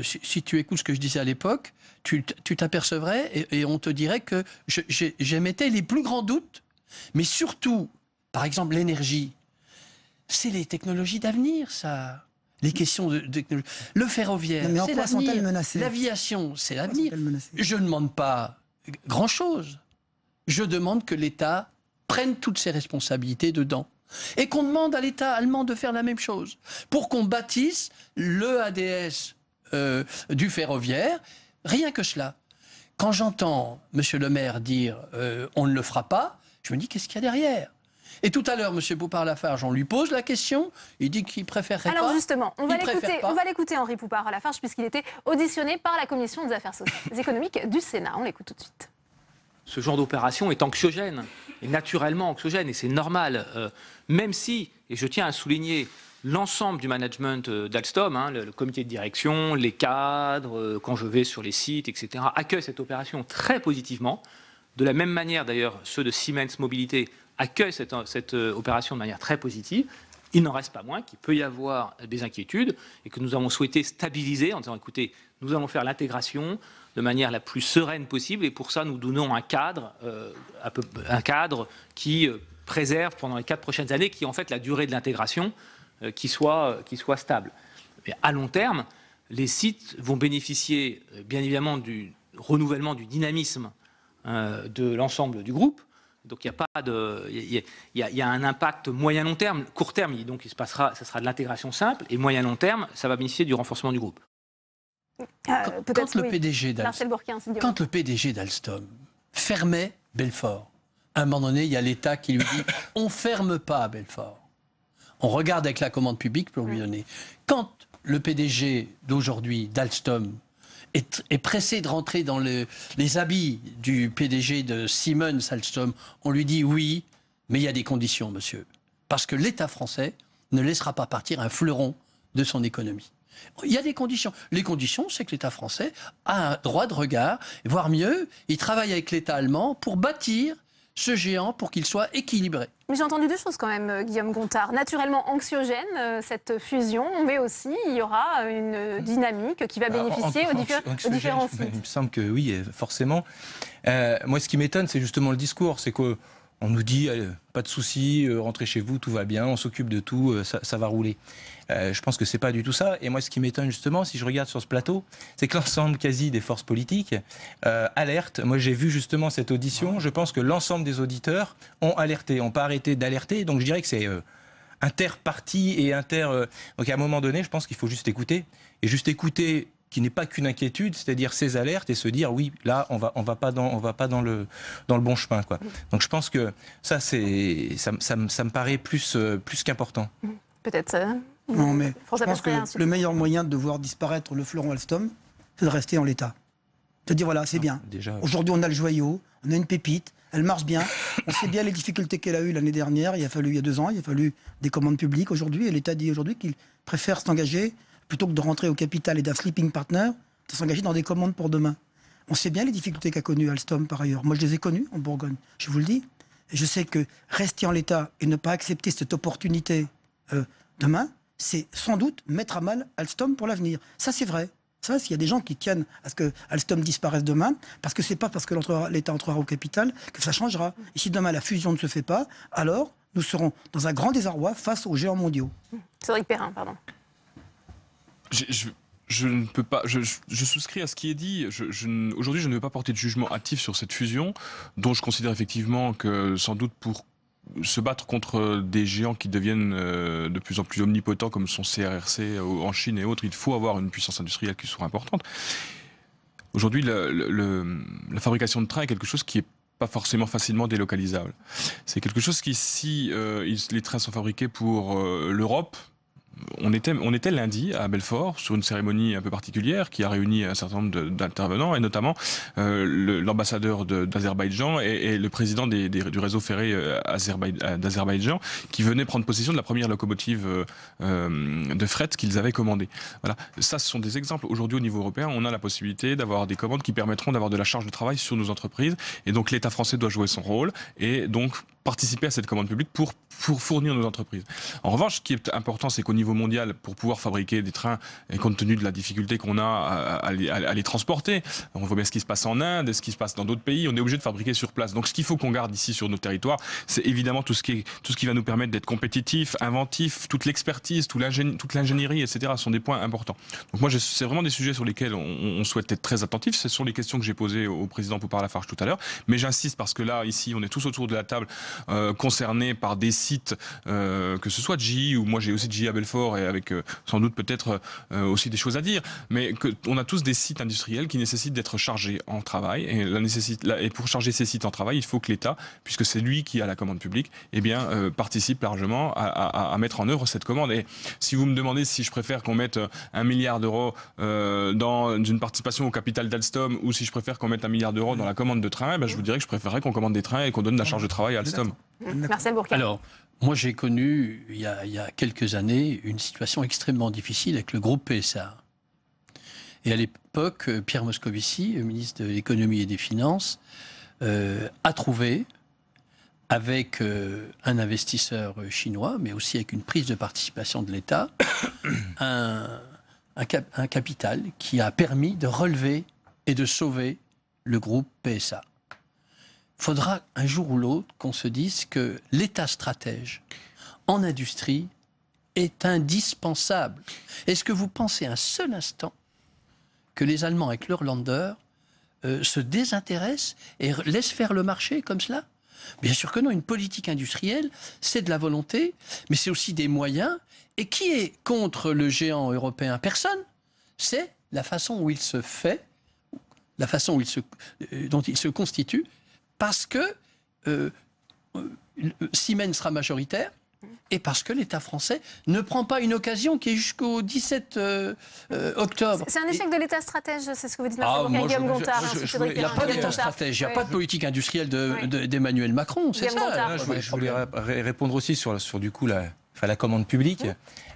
Si tu écoutes ce que je disais à l'époque, tu t'apercevrais et on te dirait que j'émettais les plus grands doutes. Mais surtout, par exemple, l'énergie, c'est les technologies d'avenir, ça. Les questions de technologie. Le ferroviaire, c'est l'avenir. L'aviation, c'est l'avenir. Je ne demande pas grand-chose. Je demande que l'État prenne toutes ses responsabilités dedans. Et qu'on demande à l'État allemand de faire la même chose. Pour qu'on bâtisse le ADS du ferroviaire, rien que cela. Quand j'entends M. le maire dire on ne le fera pas, je me dis qu'est-ce qu'il y a derrière? Et tout à l'heure, M. Poupart-Lafarge, on lui pose la question, il dit qu'il préférerait pas. Alors justement, on va l'écouter Henri Poupart-Lafarge, puisqu'il était auditionné par la Commission des affaires économiques du Sénat. On l'écoute tout de suite. Ce genre d'opération est anxiogène, et naturellement anxiogène, et c'est normal, même si, et je tiens à souligner, l'ensemble du management d'Alstom, le comité de direction, les cadres, quand je vais sur les sites, etc., accueillent cette opération très positivement. De la même manière, d'ailleurs, ceux de Siemens Mobilité accueillent cette opération de manière très positive. Il n'en reste pas moins qu'il peut y avoir des inquiétudes et que nous avons souhaité stabiliser en disant, écoutez, nous allons faire l'intégration de manière la plus sereine possible et pour ça, nous donnons un cadre qui préserve pendant les 4 prochaines années, qui est en fait la durée de l'intégration, qui soit stable. Mais à long terme, les sites vont bénéficier bien évidemment du renouvellement du dynamisme de l'ensemble du groupe. Donc il y a un impact moyen-long terme. Court terme, donc ça sera de l'intégration simple, et moyen-long terme, ça va bénéficier du renforcement du groupe. Quand le PDG d'Alstom fermait Belfort, à un moment donné, il y a l'État qui lui dit « on ne ferme pas Belfort ». On regarde avec la commande publique pour lui donner. Quand le PDG d'aujourd'hui d'Alstom est pressé de rentrer dans les habits du PDG de Siemens Alstom, on lui dit oui, mais il y a des conditions, monsieur. Parce que l'État français ne laissera pas partir un fleuron de son économie. Il y a des conditions. Les conditions, c'est que l'État français a un droit de regard, voire mieux, il travaille avec l'État allemand pour bâtir ce géant pour qu'il soit équilibré. Mais j'ai entendu 2 choses quand même, Guillaume Gontard. Naturellement anxiogène, cette fusion, mais aussi il y aura une dynamique qui va bénéficier aux différents sites. Il me semble que oui, forcément. Moi, ce qui m'étonne, c'est justement le discours. C'est qu'on nous dit, pas de souci, rentrez chez vous, tout va bien, on s'occupe de tout, ça va rouler. Je pense que c'est pas du tout ça. Et moi, ce qui m'étonne justement, si je regarde sur ce plateau, c'est que l'ensemble quasi des forces politiques alertent. Moi, j'ai vu justement cette audition. Je pense que l'ensemble des auditeurs ont alerté, n'ont pas arrêté d'alerter. Donc, je dirais que c'est interparti et inter. Donc, à un moment donné, je pense qu'il faut juste écouter. Et juste écouter qui n'est pas qu'une inquiétude, c'est-à-dire ces alertes et se dire oui, là on va pas dans le bon chemin, quoi. Donc je pense que ça me paraît plus qu'important. Peut-être ça. Non, mais je pense que le meilleur moyen de voir disparaître le fleuron Alstom, c'est de rester en l'état. De dire voilà, c'est bien. Aujourd'hui, on a le joyau, on a une pépite, elle marche bien. On sait bien les difficultés qu'elle a eues l'année dernière. Il y a 2 ans, il a fallu des commandes publiques aujourd'hui. Et l'État dit aujourd'hui qu'il préfère s'engager, plutôt que de rentrer au capital et d'un sleeping partner, de s'engager dans des commandes pour demain. On sait bien les difficultés qu'a connues Alstom par ailleurs. Moi, je les ai connues en Bourgogne, je vous le dis. Et je sais que rester en l'état et ne pas accepter cette opportunité demain, c'est sans doute mettre à mal Alstom pour l'avenir. Ça, c'est vrai. Ça, s'il y a des gens qui tiennent à ce que Alstom disparaisse demain, parce que c'est pas parce que l'État entrera au capital que ça changera. Et si demain la fusion ne se fait pas, alors nous serons dans un grand désarroi face aux géants mondiaux. Cédric Perrin, pardon. Je ne peux pas. Je souscris à ce qui est dit. Aujourd'hui, je ne veux pas porter de jugement hâtif sur cette fusion, dont je considère effectivement que sans doute pour se battre contre des géants qui deviennent de plus en plus omnipotents comme son CRRC en Chine et autres, il faut avoir une puissance industrielle qui soit importante. Aujourd'hui, la fabrication de trains est quelque chose qui est pas forcément facilement délocalisable. C'est quelque chose qui, si les trains sont fabriqués pour l'Europe, on était lundi à Belfort sur une cérémonie un peu particulière qui a réuni un certain nombre d'intervenants et notamment l'ambassadeur d'Azerbaïdjan et le président du réseau ferré d'Azerbaïdjan qui venaient prendre possession de la première locomotive de fret qu'ils avaient commandée. Voilà. Ça, ce sont des exemples. Aujourd'hui, au niveau européen, on a la possibilité d'avoir des commandes qui permettront d'avoir de la charge de travail sur nos entreprises et donc l'État français doit jouer son rôle et donc participer à cette commande publique pour fournir nos entreprises. En revanche, ce qui est important, c'est qu'au niveau mondial, pour pouvoir fabriquer des trains, et compte tenu de la difficulté qu'on a à les transporter, on voit bien ce qui se passe en Inde, ce qui se passe dans d'autres pays, on est obligé de fabriquer sur place. Donc ce qu'il faut qu'on garde ici sur nos territoires, c'est évidemment tout ce qui va nous permettre d'être compétitifs, inventifs, toute l'expertise, toute l'ingénierie, etc. sont des points importants. Donc moi, c'est vraiment des sujets sur lesquels on souhaite être très attentifs. Ce sont les questions que j'ai posées au président Poupart-Lafarge tout à l'heure. Mais j'insiste parce que là, ici, on est tous autour de la table concernés par des sites, que ce soit GE ou moi j'ai aussi GE à Belfort et avec sans doute peut-être aussi des choses à dire, mais on a tous des sites industriels qui nécessitent d'être chargés en travail et pour charger ces sites en travail, il faut que l'État, puisque c'est lui qui a la commande publique, eh bien, participe largement à mettre en œuvre cette commande. Et si vous me demandez si je préfère qu'on mette 1 milliard d'euros dans une participation au capital d'Alstom ou si je préfère qu'on mette 1 milliard d'euros dans la commande de trains, je vous dirais que je préférerais qu'on commande des trains et qu'on donne de la charge de travail à Alstom. Marcel Bourquin. Alors, moi j'ai connu, il y a quelques années, une situation extrêmement difficile avec le groupe PSA. Et à l'époque, Pierre Moscovici, ministre de l'économie et des finances, a trouvé, avec un investisseur chinois, mais aussi avec une prise de participation de l'État, un capital qui a permis de relever et de sauver le groupe PSA. Il faudra un jour ou l'autre qu'on se dise que l'État stratège en industrie est indispensable. Est-ce que vous pensez un seul instant que les Allemands avec leur Lander se désintéressent et laissent faire le marché comme cela? Bien sûr que non. Une politique industrielle, c'est de la volonté, mais c'est aussi des moyens. Et qui est contre le géant européen? Personne. C'est la façon où il se fait, la façon dont il se constitue, parce que Siemens sera majoritaire et parce que l'État français ne prend pas une occasion qui est jusqu'au 17 octobre. C'est un échec de l'État stratège, c'est ce que vous dites, Guillaume Gontard. Il n'y a pas d'État stratège, il n'y a pas de politique industrielle d'Emmanuel Macron, c'est ça. Je voulais répondre aussi sur du coup la commande publique,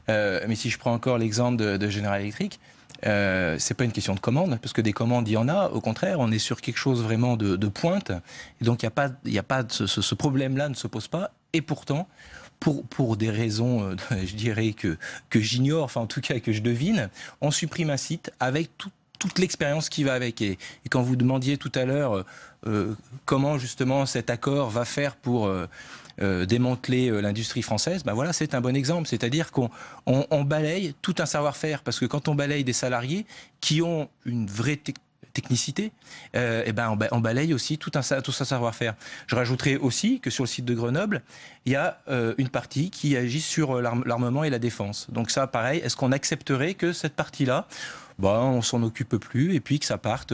mais si je prends encore l'exemple de General Electric, c'est pas une question de commande, parce que des commandes, il y en a. Au contraire, on est sur quelque chose vraiment de pointe. Et donc, ce problème-là ne se pose pas. Et pourtant, pour des raisons, je dirais, que j'ignore, enfin en tout cas que je devine, on supprime un site avec toute l'expérience qui va avec. Et quand vous demandiez tout à l'heure comment justement cet accord va faire pour démanteler l'industrie française, voilà, c'est un bon exemple. C'est-à-dire qu'on balaye tout un savoir-faire, parce que quand on balaye des salariés qui ont une vraie technicité, on balaye aussi tout un savoir-faire. Je rajouterai aussi que sur le site de Grenoble, il y a une partie qui agit sur l'armement et la défense. Donc ça, pareil, est-ce qu'on accepterait que cette partie-là, on s'en occupe plus et puis que ça parte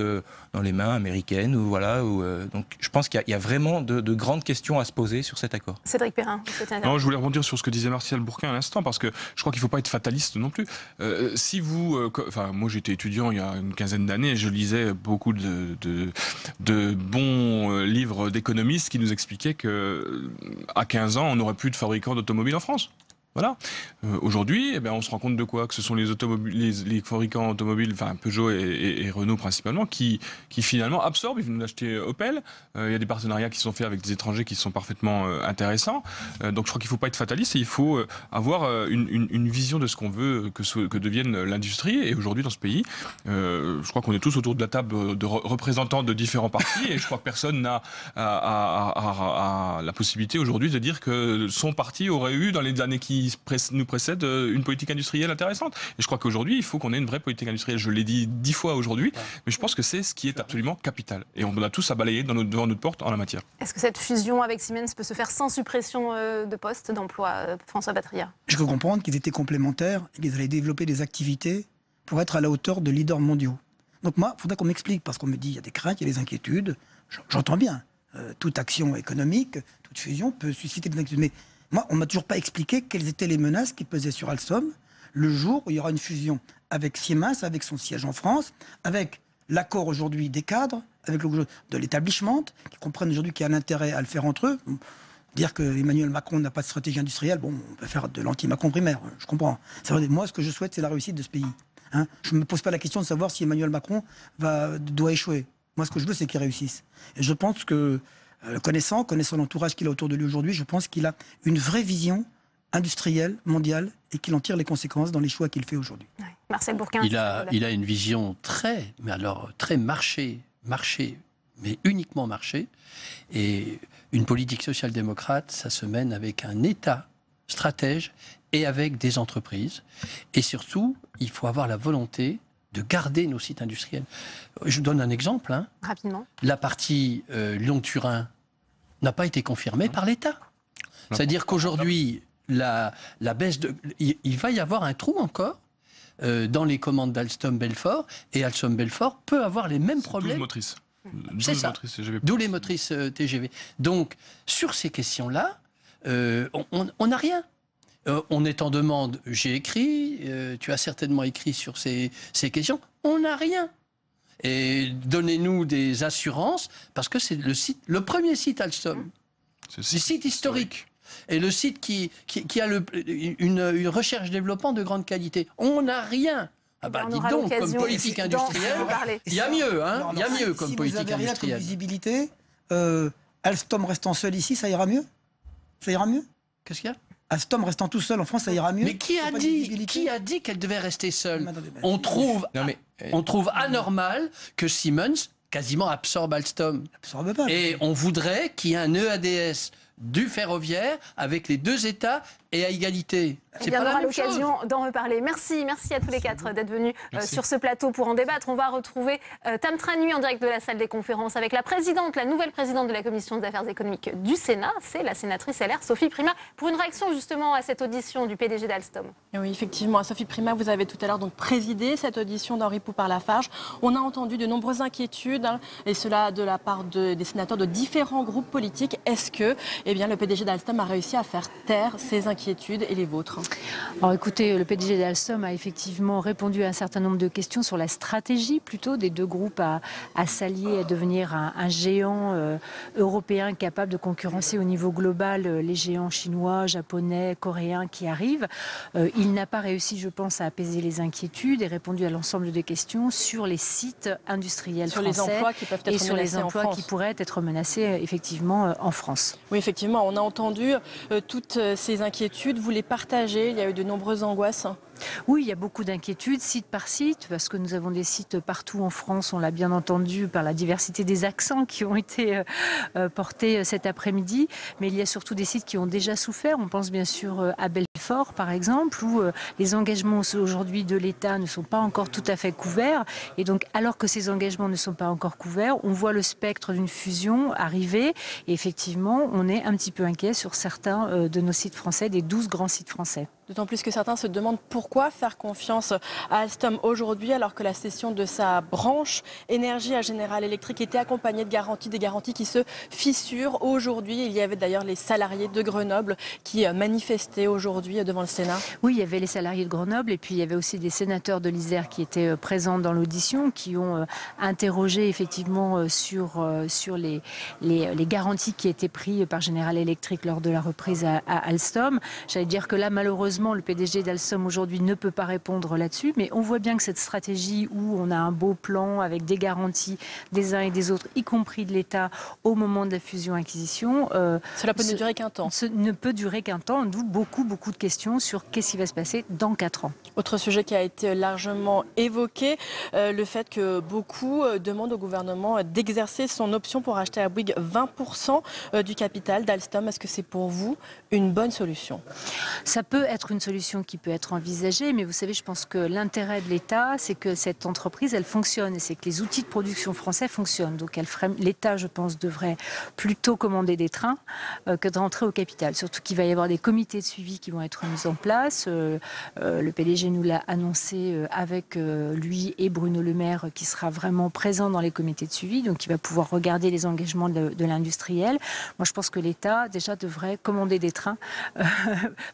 dans les mains américaines. Donc je pense qu'il y a vraiment de grandes questions à se poser sur cet accord. Cédric Perrin, non, je voulais rebondir sur ce que disait Martial Bourquin à l'instant, parce que je crois qu'il ne faut pas être fataliste non plus. Si vous... moi j'étais étudiant il y a une quinzaine d'années et je lisais beaucoup de bons livres d'économistes qui nous expliquaient qu'à 15 ans, on n'aurait plus de fabricants d'automobiles en France. Voilà. Aujourd'hui, on se rend compte de quoi? Que ce sont les fabricants automobiles, enfin Peugeot et Renault principalement, qui finalement absorbent. Ils viennent d'acheter Opel. Il y a des partenariats qui sont faits avec des étrangers qui sont parfaitement intéressants. Donc je crois qu'il ne faut pas être fataliste et il faut avoir une vision de ce qu'on veut que devienne l'industrie. Et aujourd'hui, dans ce pays, je crois qu'on est tous autour de la table de représentants de différents partis et je crois que personne n'a la possibilité aujourd'hui de dire que son parti aurait eu, dans les années qui nous précède, une politique industrielle intéressante. Et je crois qu'aujourd'hui, il faut qu'on ait une vraie politique industrielle. Je l'ai dit 10 fois aujourd'hui, mais je pense que c'est ce qui est absolument capital. Et on a tous à balayer devant notre porte en la matière. Est-ce que cette fusion avec Siemens peut se faire sans suppression de postes, d'emplois, François Patria? Je peux comprendre qu'ils étaient complémentaires et qu'ils allaient développer des activités pour être à la hauteur de leaders mondiaux. Donc moi, il faudrait qu'on m'explique, parce qu'on me dit qu'il y a des craintes, il y a des inquiétudes. J'entends bien. Toute action économique, toute fusion peut susciter des inquiétudes. Mais moi, on ne m'a toujours pas expliqué quelles étaient les menaces qui pesaient sur Alstom le jour où il y aura une fusion avec Siemens, avec son siège en France, avec l'accord aujourd'hui des cadres, avec le de l'établissement, qui comprennent aujourd'hui qu'il y a un intérêt à le faire entre eux. Dire que Emmanuel Macron n'a pas de stratégie industrielle, on peut faire de l'anti-Macron primaire, je comprends. Moi, ce que je souhaite, c'est la réussite de ce pays. Je ne me pose pas la question de savoir si Emmanuel Macron doit échouer. Moi, ce que je veux, c'est qu'il réussisse. Et je pense que connaissant l'entourage qu'il a autour de lui aujourd'hui, je pense qu'il a une vraie vision industrielle, mondiale, et qu'il en tire les conséquences dans les choix qu'il fait aujourd'hui. Ouais. Marcel Bourquin. Il a une vision très marché, mais uniquement marché. Et une politique social-démocrate, ça se mène avec un État stratège et avec des entreprises. Et surtout, il faut avoir la volonté de garder nos sites industriels. Je vous donne un exemple. Rapidement. La partie Lyon-Turin n'a pas été confirmée par l'État. C'est-à-dire qu'aujourd'hui, la baisse il va y avoir un trou encore dans les commandes d'Alstom-Belfort, et Alstom-Belfort peut avoir les mêmes problèmes. 12 motrices. C'est ça. D'où les motrices TGV. Donc, sur ces questions-là, on n'a rien. On est en demande, j'ai écrit, tu as certainement écrit sur ces questions, on n'a rien. Et donnez-nous des assurances, parce que c'est le premier site Alstom, le site historique, et le site qui a une recherche-développement de grande qualité. On n'a rien. Dites donc, comme politique industrielle, il y a mieux, il y a mieux comme politique industrielle. Si vous avez rien comme visibilité, Alstom restant seul ici, ça ira mieux? Ça ira mieux? Qu'est-ce qu'il y a? Alstom restant tout seul en France, ça ira mieux? Mais qui a dit qu'elle devait rester seule? On trouve anormal que Siemens quasiment absorbe Alstom. Absorbe pas. Et on voudrait qu'il y ait un EADS du ferroviaire avec les deux États et à égalité. On aura l'occasion d'en reparler. Merci à tous les quatre d'être venus sur ce plateau pour en débattre. On va retrouver Tam Trinh en direct de la salle des conférences avec la nouvelle présidente de la Commission des affaires économiques du Sénat, c'est la sénatrice LR Sophie Primas, pour une réaction justement à cette audition du PDG d'Alstom. Oui, effectivement, Sophie Primas, vous avez tout à l'heure donc présidé cette audition d'Henri Poupart-Lafarge. On a entendu de nombreuses inquiétudes, et cela de la part des sénateurs de différents groupes politiques. Est-ce que le PDG d'Alstom a réussi à faire taire ces inquiétudes et les vôtres? Alors écoutez, le PDG d'Alstom a effectivement répondu à un certain nombre de questions sur la stratégie plutôt des deux groupes à s'allier, à devenir un géant européen capable de concurrencer au niveau global les géants chinois, japonais, coréens qui arrivent. Il n'a pas réussi, je pense, à apaiser les inquiétudes et répondu à l'ensemble des questions sur les sites industriels français les emplois qui peuvent être et sur les emplois qui pourraient être menacés effectivement en France. Oui, effectivement, on a entendu toutes ces inquiétudes. Vous les partagez? Il y a eu de nombreuses angoisses. Oui, il y a beaucoup d'inquiétudes, site par site, parce que nous avons des sites partout en France, on l'a bien entendu, par la diversité des accents qui ont été portés cet après-midi. Mais il y a surtout des sites qui ont déjà souffert. On pense bien sûr à Belfort, par exemple, où les engagements aujourd'hui de l'État ne sont pas encore tout à fait couverts. Et donc, alors que ces engagements ne sont pas encore couverts, on voit le spectre d'une fusion arriver. Et effectivement, on est un petit peu inquiet sur certains de nos sites français, des 12 grands sites français. D'autant plus que certains se demandent pourquoi faire confiance à Alstom aujourd'hui, alors que la cession de sa branche énergie à General Electric était accompagnée de garanties, des garanties qui se fissurent aujourd'hui. Il y avait d'ailleurs les salariés de Grenoble qui manifestaient aujourd'hui devant le Sénat. Oui, il y avait les salariés de Grenoble et puis il y avait aussi des sénateurs de l'Isère qui étaient présents dans l'audition, qui ont interrogé effectivement sur les garanties qui étaient prises par General Electric lors de la reprise à Alstom. J'allais dire que là, malheureusement, le PDG d'Alstom aujourd'hui ne peut pas répondre là-dessus, mais on voit bien que cette stratégie où on a un beau plan avec des garanties des uns et des autres, y compris de l'État, au moment de la fusion-acquisition... Cela peut ne durer qu'un temps. Ne peut durer qu'un temps, d'où beaucoup de questions sur qu'est-ce qui va se passer dans 4 ans. Autre sujet qui a été largement évoqué, le fait que beaucoup demandent au gouvernement d'exercer son option pour acheter à Bouygues 20% du capital d'Alstom. Est-ce que c'est pour vous une bonne solution? Ça peut être une solution qui peut être envisagée, mais vous savez, je pense que l'intérêt de l'État, c'est que cette entreprise, elle fonctionne, et c'est que les outils de production français fonctionnent. Donc l'État, je pense, devrait plutôt commander des trains que de rentrer au capital. Surtout qu'il va y avoir des comités de suivi qui vont être mis en place. Le PDG nous l'a annoncé avec lui et Bruno Le Maire, qui sera vraiment présent dans les comités de suivi, donc il va pouvoir regarder les engagements de l'industriel. Moi, je pense que l'État, déjà, devrait commander des trains,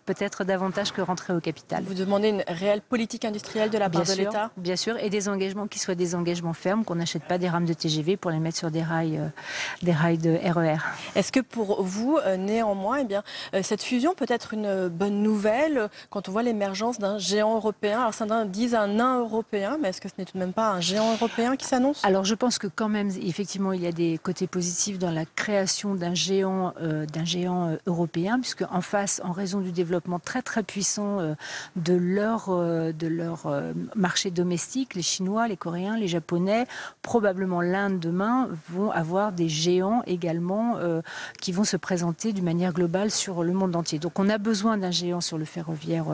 peut-être davantage que rentrer au capital. Vous demandez une réelle politique industrielle de la part de l'État? Bien sûr, et des engagements qui soient des engagements fermes, qu'on n'achète pas des rames de TGV pour les mettre sur des rails de RER. Est-ce que pour vous, néanmoins, cette fusion peut être une bonne nouvelle quand on voit l'émergence d'un géant européen? Alors certains disent un nain européen, mais est-ce que ce n'est tout de même pas un géant européen qui s'annonce? Alors je pense que quand même, effectivement, il y a des côtés positifs dans la création d'un géant européen, puisque en face, en raison du développement très très puissant de leur marché domestique, les Chinois, les Coréens, les Japonais, probablement l'Inde demain, vont avoir des géants également qui vont se présenter d'une manière globale sur le monde entier. Donc on a besoin d'un géant sur le ferroviaire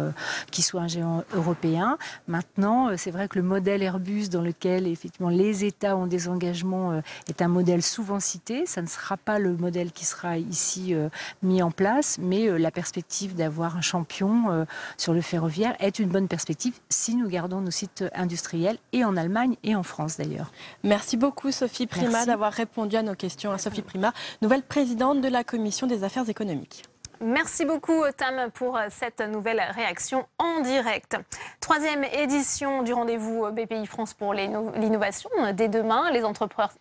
qui soit un géant européen. Maintenant, c'est vrai que le modèle Airbus dans lequel effectivement les États ont des engagements est un modèle souvent cité. Ça ne sera pas le modèle qui sera ici mis en place, mais la perspective d'avoir un champion sur le ferroviaire est une bonne perspective si nous gardons nos sites industriels et en Allemagne et en France d'ailleurs. Merci beaucoup Sophie Primas d'avoir répondu à nos questions. Sophie Primas, nouvelle présidente de la Commission des affaires économiques. Merci beaucoup Tam pour cette nouvelle réaction en direct. 3e édition du rendez-vous BPI France pour l'innovation. Dès demain, les entrepreneurs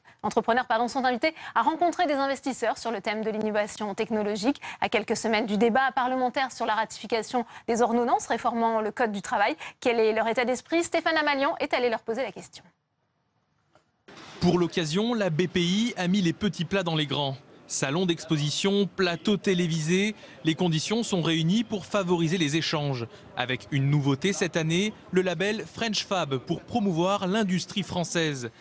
sont invités à rencontrer des investisseurs sur le thème de l'innovation technologique. À quelques semaines du débat parlementaire sur la ratification des ordonnances réformant le Code du travail. Quel est leur état d'esprit? Stéphane Amalian est allé leur poser la question. Pour l'occasion, la BPI a mis les petits plats dans les grands. Salon d'exposition, plateau télévisé, les conditions sont réunies pour favoriser les échanges. Avec une nouveauté cette année, le label French Fab pour promouvoir l'industrie française.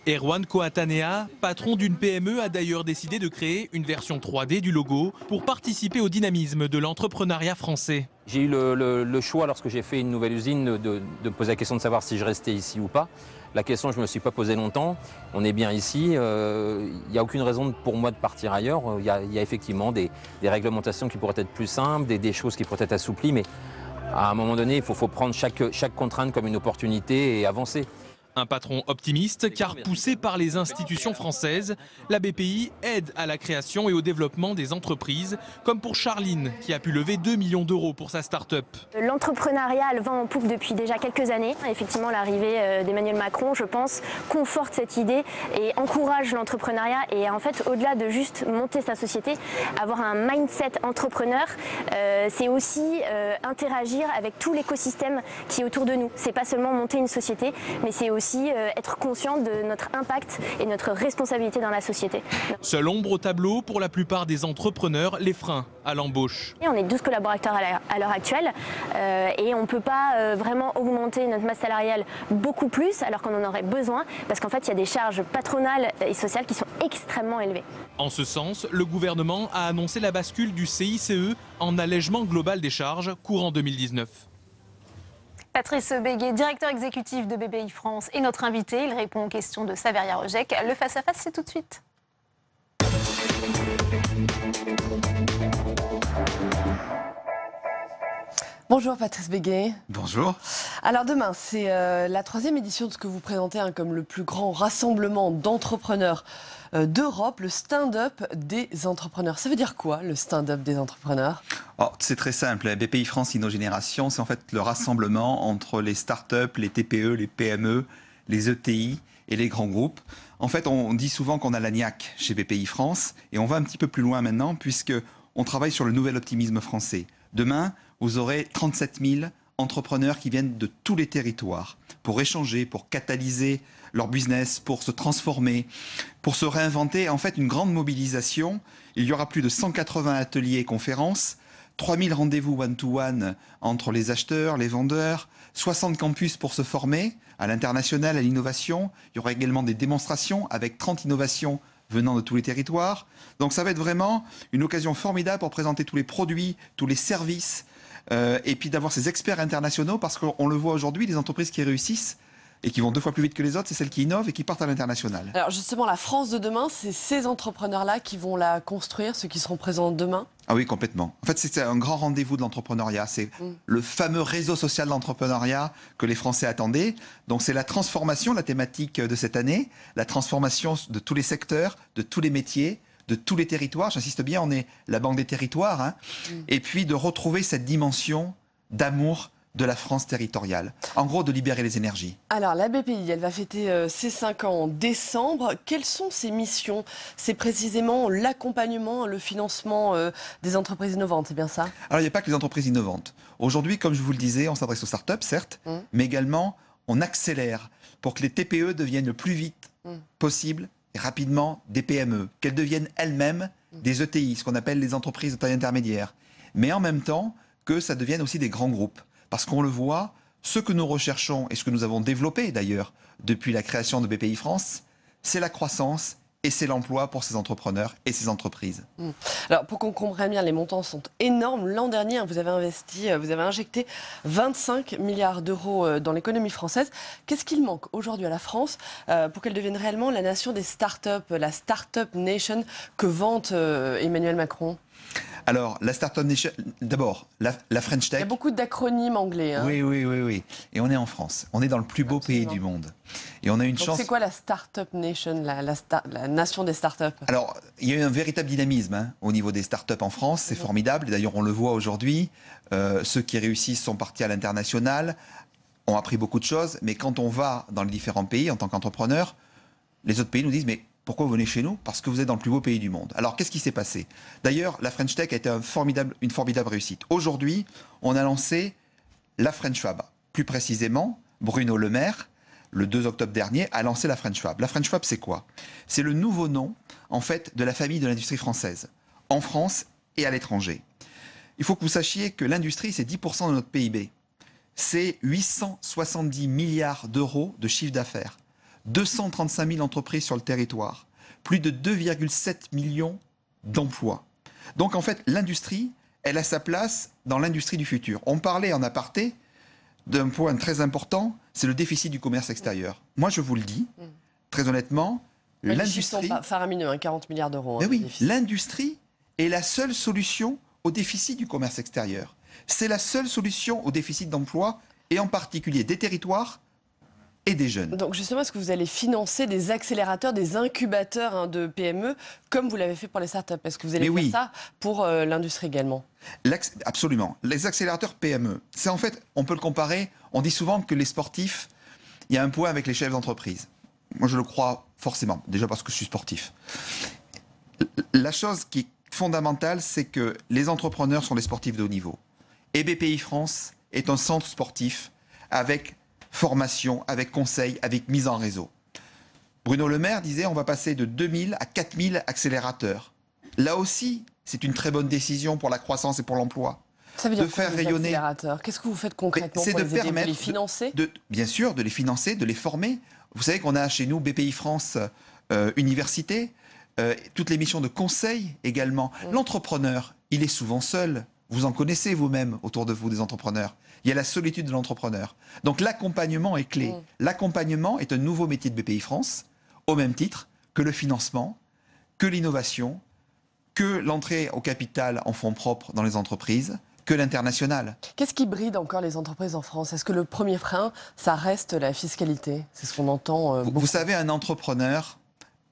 Erwan Koatanea, patron d'une PME, a d'ailleurs décidé de créer une version 3D du logo pour participer au dynamisme de l'entrepreneuriat français. J'ai eu le choix, lorsque j'ai fait une nouvelle usine, de me poser la question de savoir si je restais ici ou pas. La question, je ne me suis pas posée longtemps. On est bien ici. Il n'y a aucune raison pour moi de partir ailleurs. Il y a effectivement des réglementations qui pourraient être plus simples, des choses qui pourraient être assouplies. Mais à un moment donné, il faut prendre chaque contrainte comme une opportunité et avancer. Un patron optimiste car poussé par les institutions françaises, la BPI aide à la création et au développement des entreprises, comme pour Charline qui a pu lever 2 millions d'euros pour sa start-up. L'entrepreneuriat le vent en poupe depuis déjà quelques années. Effectivement, l'arrivée d'Emmanuel Macron, je pense, conforte cette idée et encourage l'entrepreneuriat. Et en fait, au-delà de juste monter sa société, avoir un mindset entrepreneur, c'est aussi interagir avec tout l'écosystème qui est autour de nous. C'est pas seulement monter une société, mais c'est aussi être conscient de notre impact et notre responsabilité dans la société. Seule ombre au tableau pour la plupart des entrepreneurs, les freins à l'embauche. On est 12 collaborateurs à l'heure actuelle et on ne peut pas vraiment augmenter notre masse salariale beaucoup plus alors qu'on en aurait besoin parce qu'en fait il y a des charges patronales et sociales qui sont extrêmement élevées. En ce sens, le gouvernement a annoncé la bascule du CICE en allègement global des charges courant 2019. Patrice Béguet, directeur exécutif de BPI France, est notre invité. Il répond aux questions de Saveria Rojek. Le face-à-face, c'est tout de suite. Bonjour Patrice Béguet. Bonjour. Alors demain, c'est la 3e édition de ce que vous présentez comme le plus grand rassemblement d'entrepreneurs d'Europe, le stand-up des entrepreneurs. Ça veut dire quoi, le stand-up des entrepreneurs? C'est très simple. BPI France InnoGénération, c'est en fait le rassemblement entre les startups, les TPE, les PME, les ETI et les grands groupes. En fait, on dit souvent qu'on a la niaque chez BPI France et on va un petit peu plus loin maintenant puisqu'on travaille sur le nouvel optimisme français. Demain, vous aurez 37 000 entrepreneurs qui viennent de tous les territoires pour échanger, pour catalyser leur business, pour se transformer, pour se réinventer. En fait, une grande mobilisation. Il y aura plus de 180 ateliers et conférences, 3000 rendez-vous one-to-one entre les acheteurs, les vendeurs, 60 campus pour se former à l'international, à l'innovation. Il y aura également des démonstrations avec 30 innovations venant de tous les territoires. Donc ça va être vraiment une occasion formidable pour présenter tous les produits, tous les services, et puis d'avoir ces experts internationaux, parce qu'on le voit aujourd'hui, les entreprises qui réussissent et qui vont 2 fois plus vite que les autres, c'est celles qui innovent et qui partent à l'international. Alors justement, la France de demain, c'est ces entrepreneurs-là qui vont la construire, ceux qui seront présents demain? Ah oui, complètement. En fait, c'est un grand rendez-vous de l'entrepreneuriat. C'est le fameux réseau social de l'entrepreneuriat que les Français attendaient. Donc c'est la transformation, la thématique de cette année, la transformation de tous les secteurs, de tous les métiers, de tous les territoires. J'insiste bien, on est la banque des territoires. Hein. Et puis de retrouver cette dimension d'amour de la France territoriale. En gros, de libérer les énergies. Alors, la BPI, elle va fêter ses 5 ans en décembre. Quelles sont ses missions? C'est précisément l'accompagnement, le financement des entreprises innovantes, c'est bien ça? Alors, il n'y a pas que les entreprises innovantes. Aujourd'hui, comme je vous le disais, on s'adresse aux startups, certes, mais également, on accélère pour que les TPE deviennent le plus vite possible et rapidement des PME, qu'elles deviennent elles-mêmes des ETI, ce qu'on appelle les entreprises de taille intermédiaire. Mais en même temps, que ça devienne aussi des grands groupes. Parce qu'on le voit, ce que nous recherchons et ce que nous avons développé d'ailleurs depuis la création de BPI France, c'est la croissance et c'est l'emploi pour ces entrepreneurs et ces entreprises. Alors pour qu'on comprenne bien, les montants sont énormes. L'an dernier, vous avez injecté 25 milliards d'euros dans l'économie française. Qu'est-ce qu'il manque aujourd'hui à la France pour qu'elle devienne réellement la nation des startups, la Startup Nation que vante Emmanuel Macron? Alors, la Startup Nation, d'abord, la French Tech. Il y a beaucoup d'acronymes anglais. Hein. Oui. Et on est en France. On est dans le plus beau pays du monde. Et on a une chance. C'est quoi la Startup Nation, la nation des startups? Alors, il y a eu un véritable dynamisme au niveau des startups en France. C'est formidable. D'ailleurs, on le voit aujourd'hui. Ceux qui réussissent sont partis à l'international, ont appris beaucoup de choses. Mais quand on va dans les différents pays en tant qu'entrepreneur, les autres pays nous disent mais pourquoi vous venez chez nous? Parce que vous êtes dans le plus beau pays du monde. Alors, qu'est-ce qui s'est passé? D'ailleurs, la French Tech a été une formidable réussite. Aujourd'hui, on a lancé la French Fab. Plus précisément, Bruno Le Maire, le 2 octobre dernier, a lancé la French Fab. La French Fab, c'est quoi? C'est le nouveau nom, en fait, de la famille de l'industrie française, en France et à l'étranger. Il faut que vous sachiez que l'industrie, c'est 10% de notre PIB. C'est 870 milliards d'euros de chiffre d'affaires. 235 000 entreprises sur le territoire, plus de 2,7 millions d'emplois. Donc en fait, l'industrie, elle a sa place dans l'industrie du futur. On parlait en aparté d'un point très important, c'est le déficit du commerce extérieur. Moi, je vous le dis, très honnêtement, l'industrie... Les chiffres sont faramineux, 40 milliards d'euros. Mais oui, l'industrie est la seule solution au déficit du commerce extérieur. C'est la seule solution au déficit d'emploi, et en particulier des territoires et des jeunes. Donc justement, est-ce que vous allez financer des accélérateurs, des incubateurs de PME, comme vous l'avez fait pour les startups? Est-ce que vous allez faire ça pour l'industrie également? Absolument. Les accélérateurs PME, c'est en fait, on peut le comparer, on dit souvent que les sportifs, il y a un point avec les chefs d'entreprise. Moi, je le crois forcément, déjà parce que je suis sportif. La chose qui est fondamentale, c'est que les entrepreneurs sont des sportifs de haut niveau. Et BPI France est un centre sportif avec formation, avec conseil, avec mise en réseau. Bruno Le Maire disait on va passer de 2000 à 4000 accélérateurs. Là aussi, c'est une très bonne décision pour la croissance et pour l'emploi. Ça veut dire de faire rayonner. Qu'est-ce que vous faites concrètement pour les aider, les financer? Bien sûr, de les financer, de les former. Vous savez qu'on a chez nous BPI France Université, toutes les missions de conseil également. L'entrepreneur, il est souvent seul. Vous en connaissez vous-même autour de vous des entrepreneurs. Il y a la solitude de l'entrepreneur. Donc l'accompagnement est clé. L'accompagnement est un nouveau métier de BPI France, au même titre que le financement, que l'innovation, que l'entrée au capital en fonds propres dans les entreprises, que l'international. Qu'est-ce qui bride encore les entreprises en France? Est-ce que le premier frein, ça reste la fiscalité? C'est ce qu'on entend beaucoup. Vous savez, un entrepreneur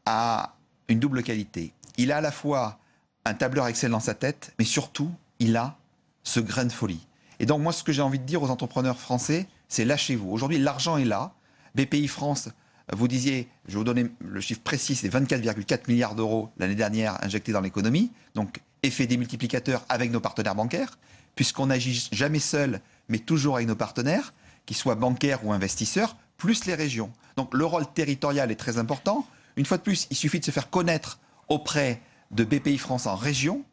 a une double qualité. Il a à la fois un tableur Excel dans sa tête, mais surtout, il a ce grain de folie. Et donc, moi, ce que j'ai envie de dire aux entrepreneurs français, c'est lâchez-vous. Aujourd'hui, l'argent est là. BPI France, vous disiez, je vais vous donner le chiffre précis, c'est 24,4 milliards d'euros l'année dernière injectés dans l'économie. Donc, effet démultiplicateur avec nos partenaires bancaires, puisqu'on n'agit jamais seul, mais toujours avec nos partenaires, qu'ils soient bancaires ou investisseurs, plus les régions. Donc, le rôle territorial est très important. Une fois de plus, il suffit de se faire connaître auprès de BPI France en région.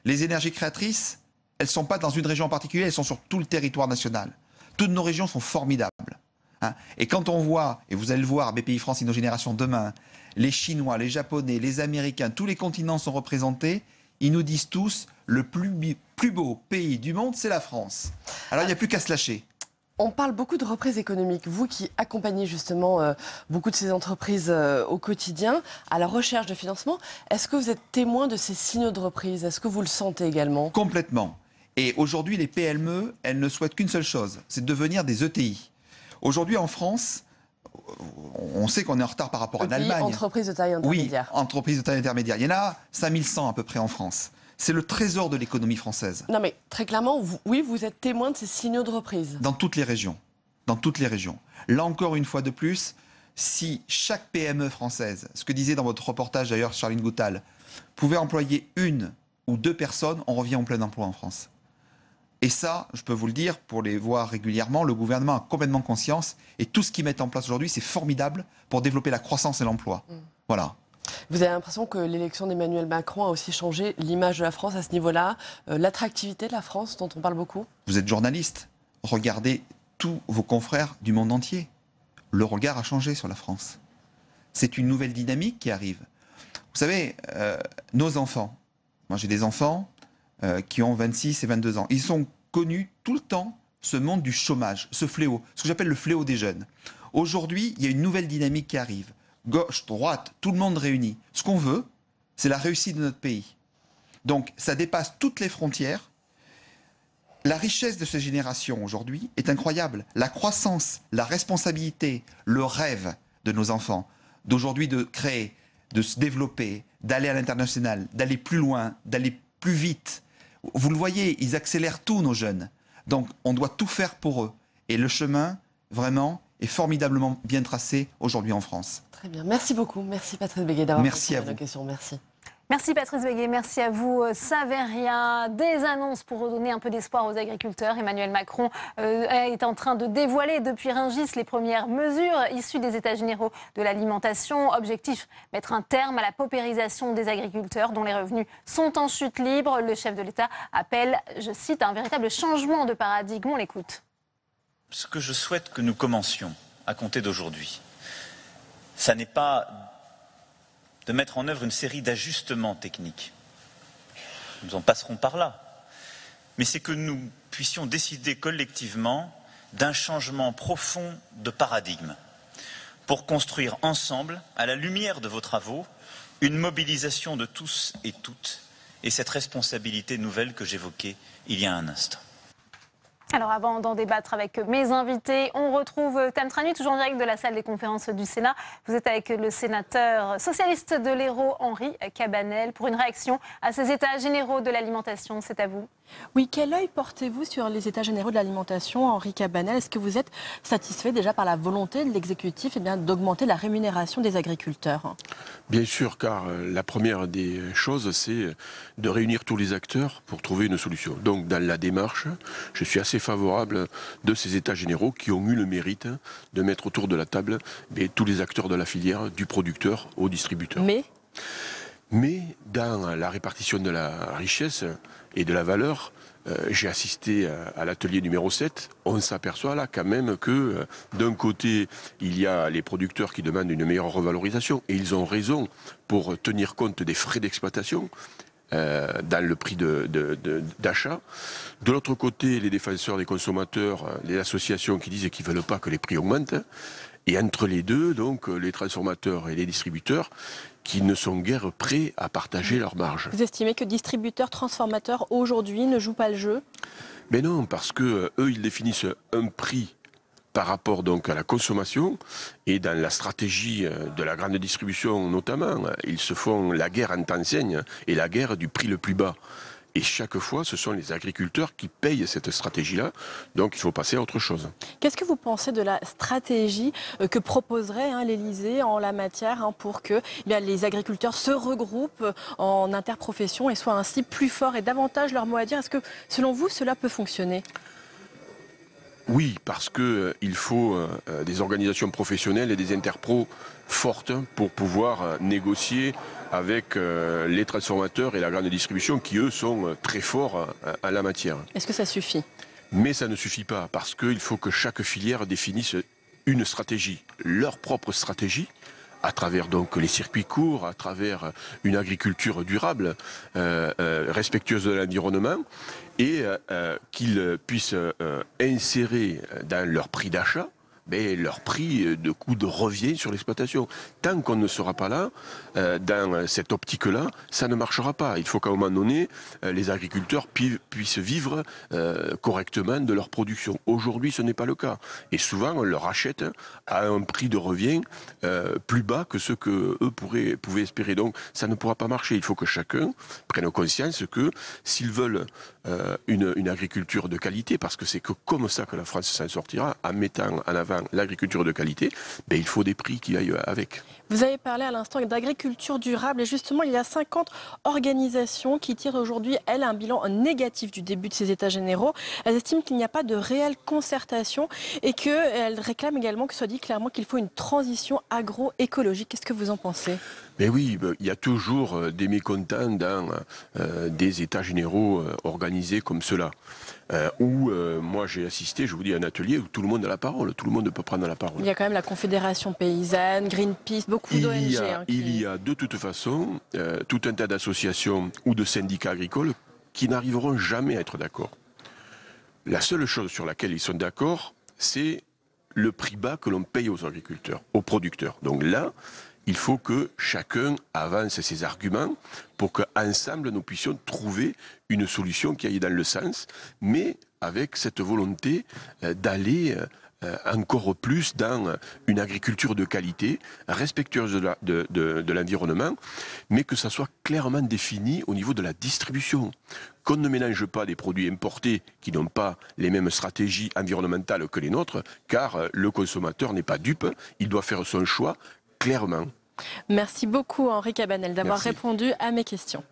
Les énergies créatrices, elles ne sont pas dans une région en particulier, elles sont sur tout le territoire national. Toutes nos régions sont formidables. Et quand on voit, et vous allez le voir, BPI France Innogénération demain, les Chinois, les Japonais, les Américains, tous les continents sont représentés, ils nous disent tous, le plus beau pays du monde, c'est la France. Alors il n'y a plus qu'à se lâcher. On parle beaucoup de reprise économique. Vous qui accompagnez justement beaucoup de ces entreprises au quotidien, à la recherche de financement, est-ce que vous êtes témoin de ces signaux de reprise? Est-ce que vous le sentez également? Complètement. Et aujourd'hui, les PME, elles ne souhaitent qu'une seule chose, c'est de devenir des ETI. Aujourd'hui, en France, on sait qu'on est en retard par rapport à l'Allemagne. Entreprises de taille intermédiaire. Oui, entreprises de taille intermédiaire. Il y en a 5100 à peu près en France. C'est le trésor de l'économie française. Non mais très clairement, vous êtes témoin de ces signaux de reprise. Dans toutes les régions. Dans toutes les régions. Là encore, une fois de plus, si chaque PME française, ce que disait dans votre reportage d'ailleurs Charline Goutal, pouvait employer 1 ou 2 personnes, on revient en plein emploi en France. Et ça, je peux vous le dire, pour les voir régulièrement, le gouvernement a complètement conscience. Et tout ce qu'ils mettent en place aujourd'hui, c'est formidable pour développer la croissance et l'emploi. Voilà. Vous avez l'impression que l'élection d'Emmanuel Macron a aussi changé l'image de la France à ce niveau-là, l'attractivité de la France dont on parle beaucoup? Vous êtes journaliste. Regardez tous vos confrères du monde entier. Le regard a changé sur la France. C'est une nouvelle dynamique qui arrive. Vous savez, nos enfants, moi j'ai des enfants qui ont 26 et 22 ans. Ils ont connu tout le temps ce monde du chômage, ce fléau, ce que j'appelle le fléau des jeunes. Aujourd'hui, il y a une nouvelle dynamique qui arrive. Gauche, droite, tout le monde réuni. Ce qu'on veut, c'est la réussite de notre pays. Donc, ça dépasse toutes les frontières. La richesse de ces générations aujourd'hui est incroyable. La croissance, la responsabilité, le rêve de nos enfants, d'aujourd'hui de créer, de se développer, d'aller à l'international, d'aller plus loin, d'aller plus vite. Vous le voyez, ils accélèrent tout, nos jeunes. Donc, on doit tout faire pour eux. Et le chemin, vraiment, est formidablement bien tracé aujourd'hui en France. Très bien. Merci beaucoup. Merci Patrice Béguet d'avoir répondu à nos questions. Merci. Merci Patrice Béguet, merci à vous Saveria. Des annonces pour redonner un peu d'espoir aux agriculteurs. Emmanuel Macron est en train de dévoiler depuis Rungis les premières mesures issues des États généraux de l'alimentation. Objectif, mettre un terme à la paupérisation des agriculteurs dont les revenus sont en chute libre. Le chef de l'État appelle, je cite, un véritable changement de paradigme. On l'écoute. Ce que je souhaite que nous commencions à compter d'aujourd'hui, ça n'est pas de mettre en œuvre une série d'ajustements techniques. Nous en passerons par là. Mais c'est que nous puissions décider collectivement d'un changement profond de paradigme pour construire ensemble, à la lumière de vos travaux, une mobilisation de tous et toutes et cette responsabilité nouvelle que j'évoquais il y a un instant. Alors avant d'en débattre avec mes invités, on retrouve Tam Tranu, toujours en direct de la salle des conférences du Sénat. Vous êtes avec le sénateur socialiste de l'Hérault, Henri Cabanel, pour une réaction à ces états généraux de l'alimentation. C'est à vous. Oui, quel œil portez-vous sur les états généraux de l'alimentation, Henri Cabanel? Est-ce que vous êtes satisfait déjà par la volonté de l'exécutif d'augmenter la rémunération des agriculteurs? Bien sûr, car la première des choses, c'est de réunir tous les acteurs pour trouver une solution. Donc dans la démarche, je suis assez favorable de ces états généraux qui ont eu le mérite de mettre autour de la table tous les acteurs de la filière, du producteur au distributeur. Mais dans la répartition de la richesse et de la valeur, j'ai assisté à l'atelier numéro 7, on s'aperçoit là quand même que d'un côté, il y a les producteurs qui demandent une meilleure revalorisation, et ils ont raison pour tenir compte des frais d'exploitation dans le prix d'achat. De l'autre côté, les défenseurs des consommateurs, les associations qui disent qu'ils ne veulent pas que les prix augmentent. Et entre les deux, donc les transformateurs et les distributeurs, qui ne sont guère prêts à partager leurs marges. Vous estimez que distributeurs, transformateurs aujourd'hui ne jouent pas le jeu? Mais non, parce que eux, ils définissent un prix par rapport donc à la consommation, et dans la stratégie de la grande distribution notamment, ils se font la guerre en enseigne et la guerre du prix le plus bas. Et chaque fois, ce sont les agriculteurs qui payent cette stratégie-là, donc il faut passer à autre chose. Qu'est-ce que vous pensez de la stratégie que proposerait l'Élysée en la matière pour que les agriculteurs se regroupent en interprofession et soient ainsi plus forts et davantage leur mot à dire? Est-ce que, selon vous, cela peut fonctionner? Oui, parce qu'il faut des organisations professionnelles et des interpros fortes pour pouvoir négocier avec les transformateurs et la grande distribution qui, eux, sont très forts en la matière. Est-ce que ça suffit? Mais ça ne suffit pas, parce qu'il faut que chaque filière définisse une stratégie, leur propre stratégie, à travers donc les circuits courts, à travers une agriculture durable, respectueuse de l'environnement, et qu'ils puissent insérer dans leur prix d'achat leur prix de coût de revient sur l'exploitation. Tant qu'on ne sera pas là, dans cette optique-là, ça ne marchera pas. Il faut qu'à un moment donné, les agriculteurs puissent vivre correctement de leur production. Aujourd'hui, ce n'est pas le cas. Et souvent, on leur achète à un prix de revient plus bas que ce qu'eux pouvaient espérer. Donc, ça ne pourra pas marcher. Il faut que chacun prenne conscience que s'ils veulent une agriculture de qualité, parce que c'est que comme ça que la France s'en sortira, en mettant en avant l'agriculture de qualité, il faut des prix qui aillent avec. Vous avez parlé à l'instant d'agriculture durable et justement il y a 50 organisations qui tirent aujourd'hui, elles, un bilan négatif du début de ces états généraux. Elles estiment qu'il n'y a pas de réelle concertation et qu'elles réclament également que ce soit dit clairement qu'il faut une transition agroécologique. Qu'est-ce que vous en pensez ? Mais oui, il y a toujours des mécontents dans des états généraux organisés comme cela. Où moi j'ai assisté, je vous dis, à un atelier où tout le monde a la parole, tout le monde peut prendre la parole. Il y a quand même la Confédération paysanne, Greenpeace, beaucoup d'ONG. Il y a de toute façon tout un tas d'associations ou de syndicats agricoles qui n'arriveront jamais à être d'accord. La seule chose sur laquelle ils sont d'accord, c'est le prix bas que l'on paye aux agriculteurs, aux producteurs. Donc là, il faut que chacun avance ses arguments pour qu'ensemble nous puissions trouver une solution qui aille dans le sens, mais avec cette volonté d'aller encore plus dans une agriculture de qualité, respectueuse de l'environnement, mais que ça soit clairement défini au niveau de la distribution. Qu'on ne mélange pas des produits importés qui n'ont pas les mêmes stratégies environnementales que les nôtres, car le consommateur n'est pas dupe, il doit faire son choix clairement. Merci beaucoup Henri Cabanel d'avoir répondu à mes questions.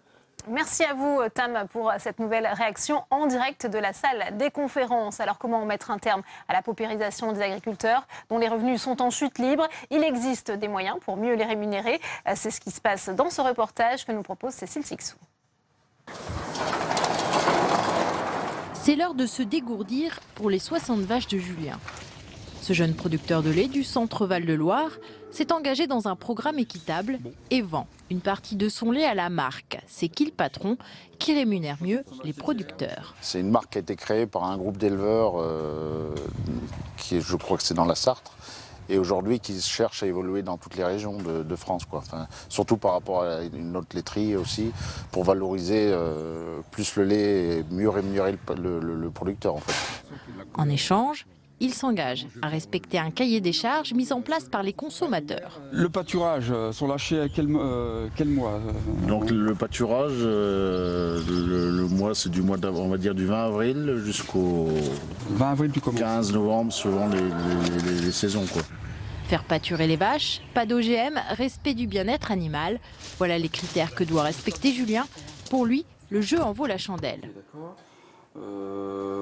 Merci à vous Tam pour cette nouvelle réaction en direct de la salle des conférences. Alors comment mettre un terme à la paupérisation des agriculteurs dont les revenus sont en chute libre? Il existe des moyens pour mieux les rémunérer. C'est ce qui se passe dans ce reportage que nous propose Cécile Sixou. C'est l'heure de se dégourdir pour les 60 vaches de Julien. Ce jeune producteur de lait du centre Val-de-Loire s'est engagé dans un programme équitable et vend une partie de son lait à la marque. C'est qui le patron qui rémunère mieux les producteurs? C'est une marque qui a été créée par un groupe d'éleveurs je crois que c'est dans la Sarthe, et aujourd'hui qui cherche à évoluer dans toutes les régions de France, quoi. Enfin, surtout par rapport à une autre laiterie aussi, pour valoriser plus le lait et mieux rémunérer le producteur en fait. En échange, il s'engage à respecter un cahier des charges mis en place par les consommateurs. Le pâturage, sont lâchés à quel mois Donc le pâturage, le mois, c'est du mois, on va dire du 20 avril jusqu'au 15 novembre, selon les saisons, quoi. Faire pâturer les vaches, pas d'OGM, respect du bien-être animal. Voilà les critères que doit respecter Julien. Pour lui, le jeu en vaut la chandelle.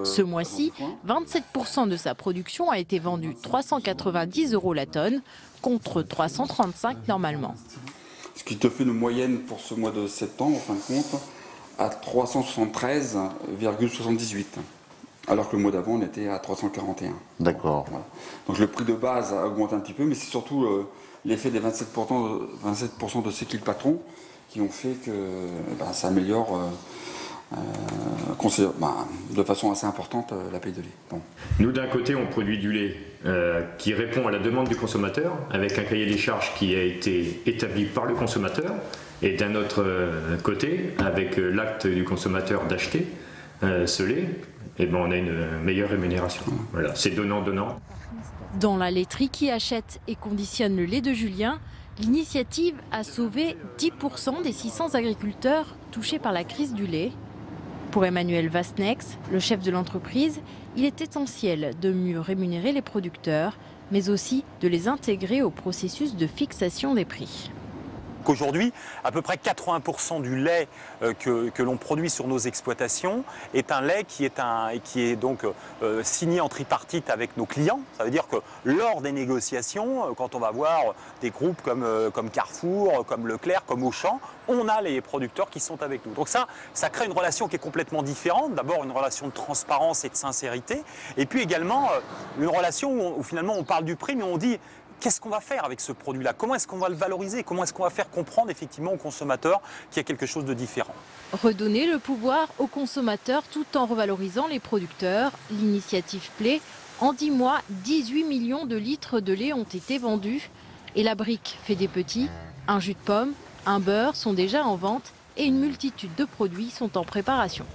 Ce mois-ci, 27% de sa production a été vendue 390 € la tonne, contre 335 normalement. Ce qui te fait une moyenne pour ce mois de septembre, en fin de compte, à 373,78. Alors que le mois d'avant, on était à 341. D'accord. Voilà. Donc le prix de base a augmenté un petit peu, mais c'est surtout l'effet des 27% de ces qui le patron qui ont fait que ça améliore de façon assez importante la paille de lait. Bon. Nous, d'un côté, on produit du lait qui répond à la demande du consommateur, avec un cahier des charges qui a été établi par le consommateur, et d'un autre côté, avec l'acte du consommateur d'acheter ce lait, on a une meilleure rémunération. Voilà, c'est donnant-donnant. Dans la laiterie qui achète et conditionne le lait de Julien, l'initiative a sauvé 10% des 600 agriculteurs touchés par la crise du lait. Pour Emmanuel Vastnex, le chef de l'entreprise, il est essentiel de mieux rémunérer les producteurs, mais aussi de les intégrer au processus de fixation des prix. Aujourd'hui, à peu près 80% du lait que l'on produit sur nos exploitations est un lait qui est donc signé en tripartite avec nos clients. Ça veut dire que lors des négociations, quand on va voir des groupes comme Carrefour, comme Leclerc, comme Auchan, on a les producteurs qui sont avec nous. Donc ça crée une relation qui est complètement différente. D'abord une relation de transparence et de sincérité, et puis également une relation où finalement on parle du prix, mais on dit qu'est-ce qu'on va faire avec ce produit-là? Comment est-ce qu'on va le valoriser? Comment est-ce qu'on va faire comprendre effectivement aux consommateurs qu'il y a quelque chose de différent? Redonner le pouvoir aux consommateurs tout en revalorisant les producteurs. L'initiative plaît. En 10 mois, 18 millions de litres de lait ont été vendus. Et la brique fait des petits. Un jus de pomme, un beurre sont déjà en vente et une multitude de produits sont en préparation.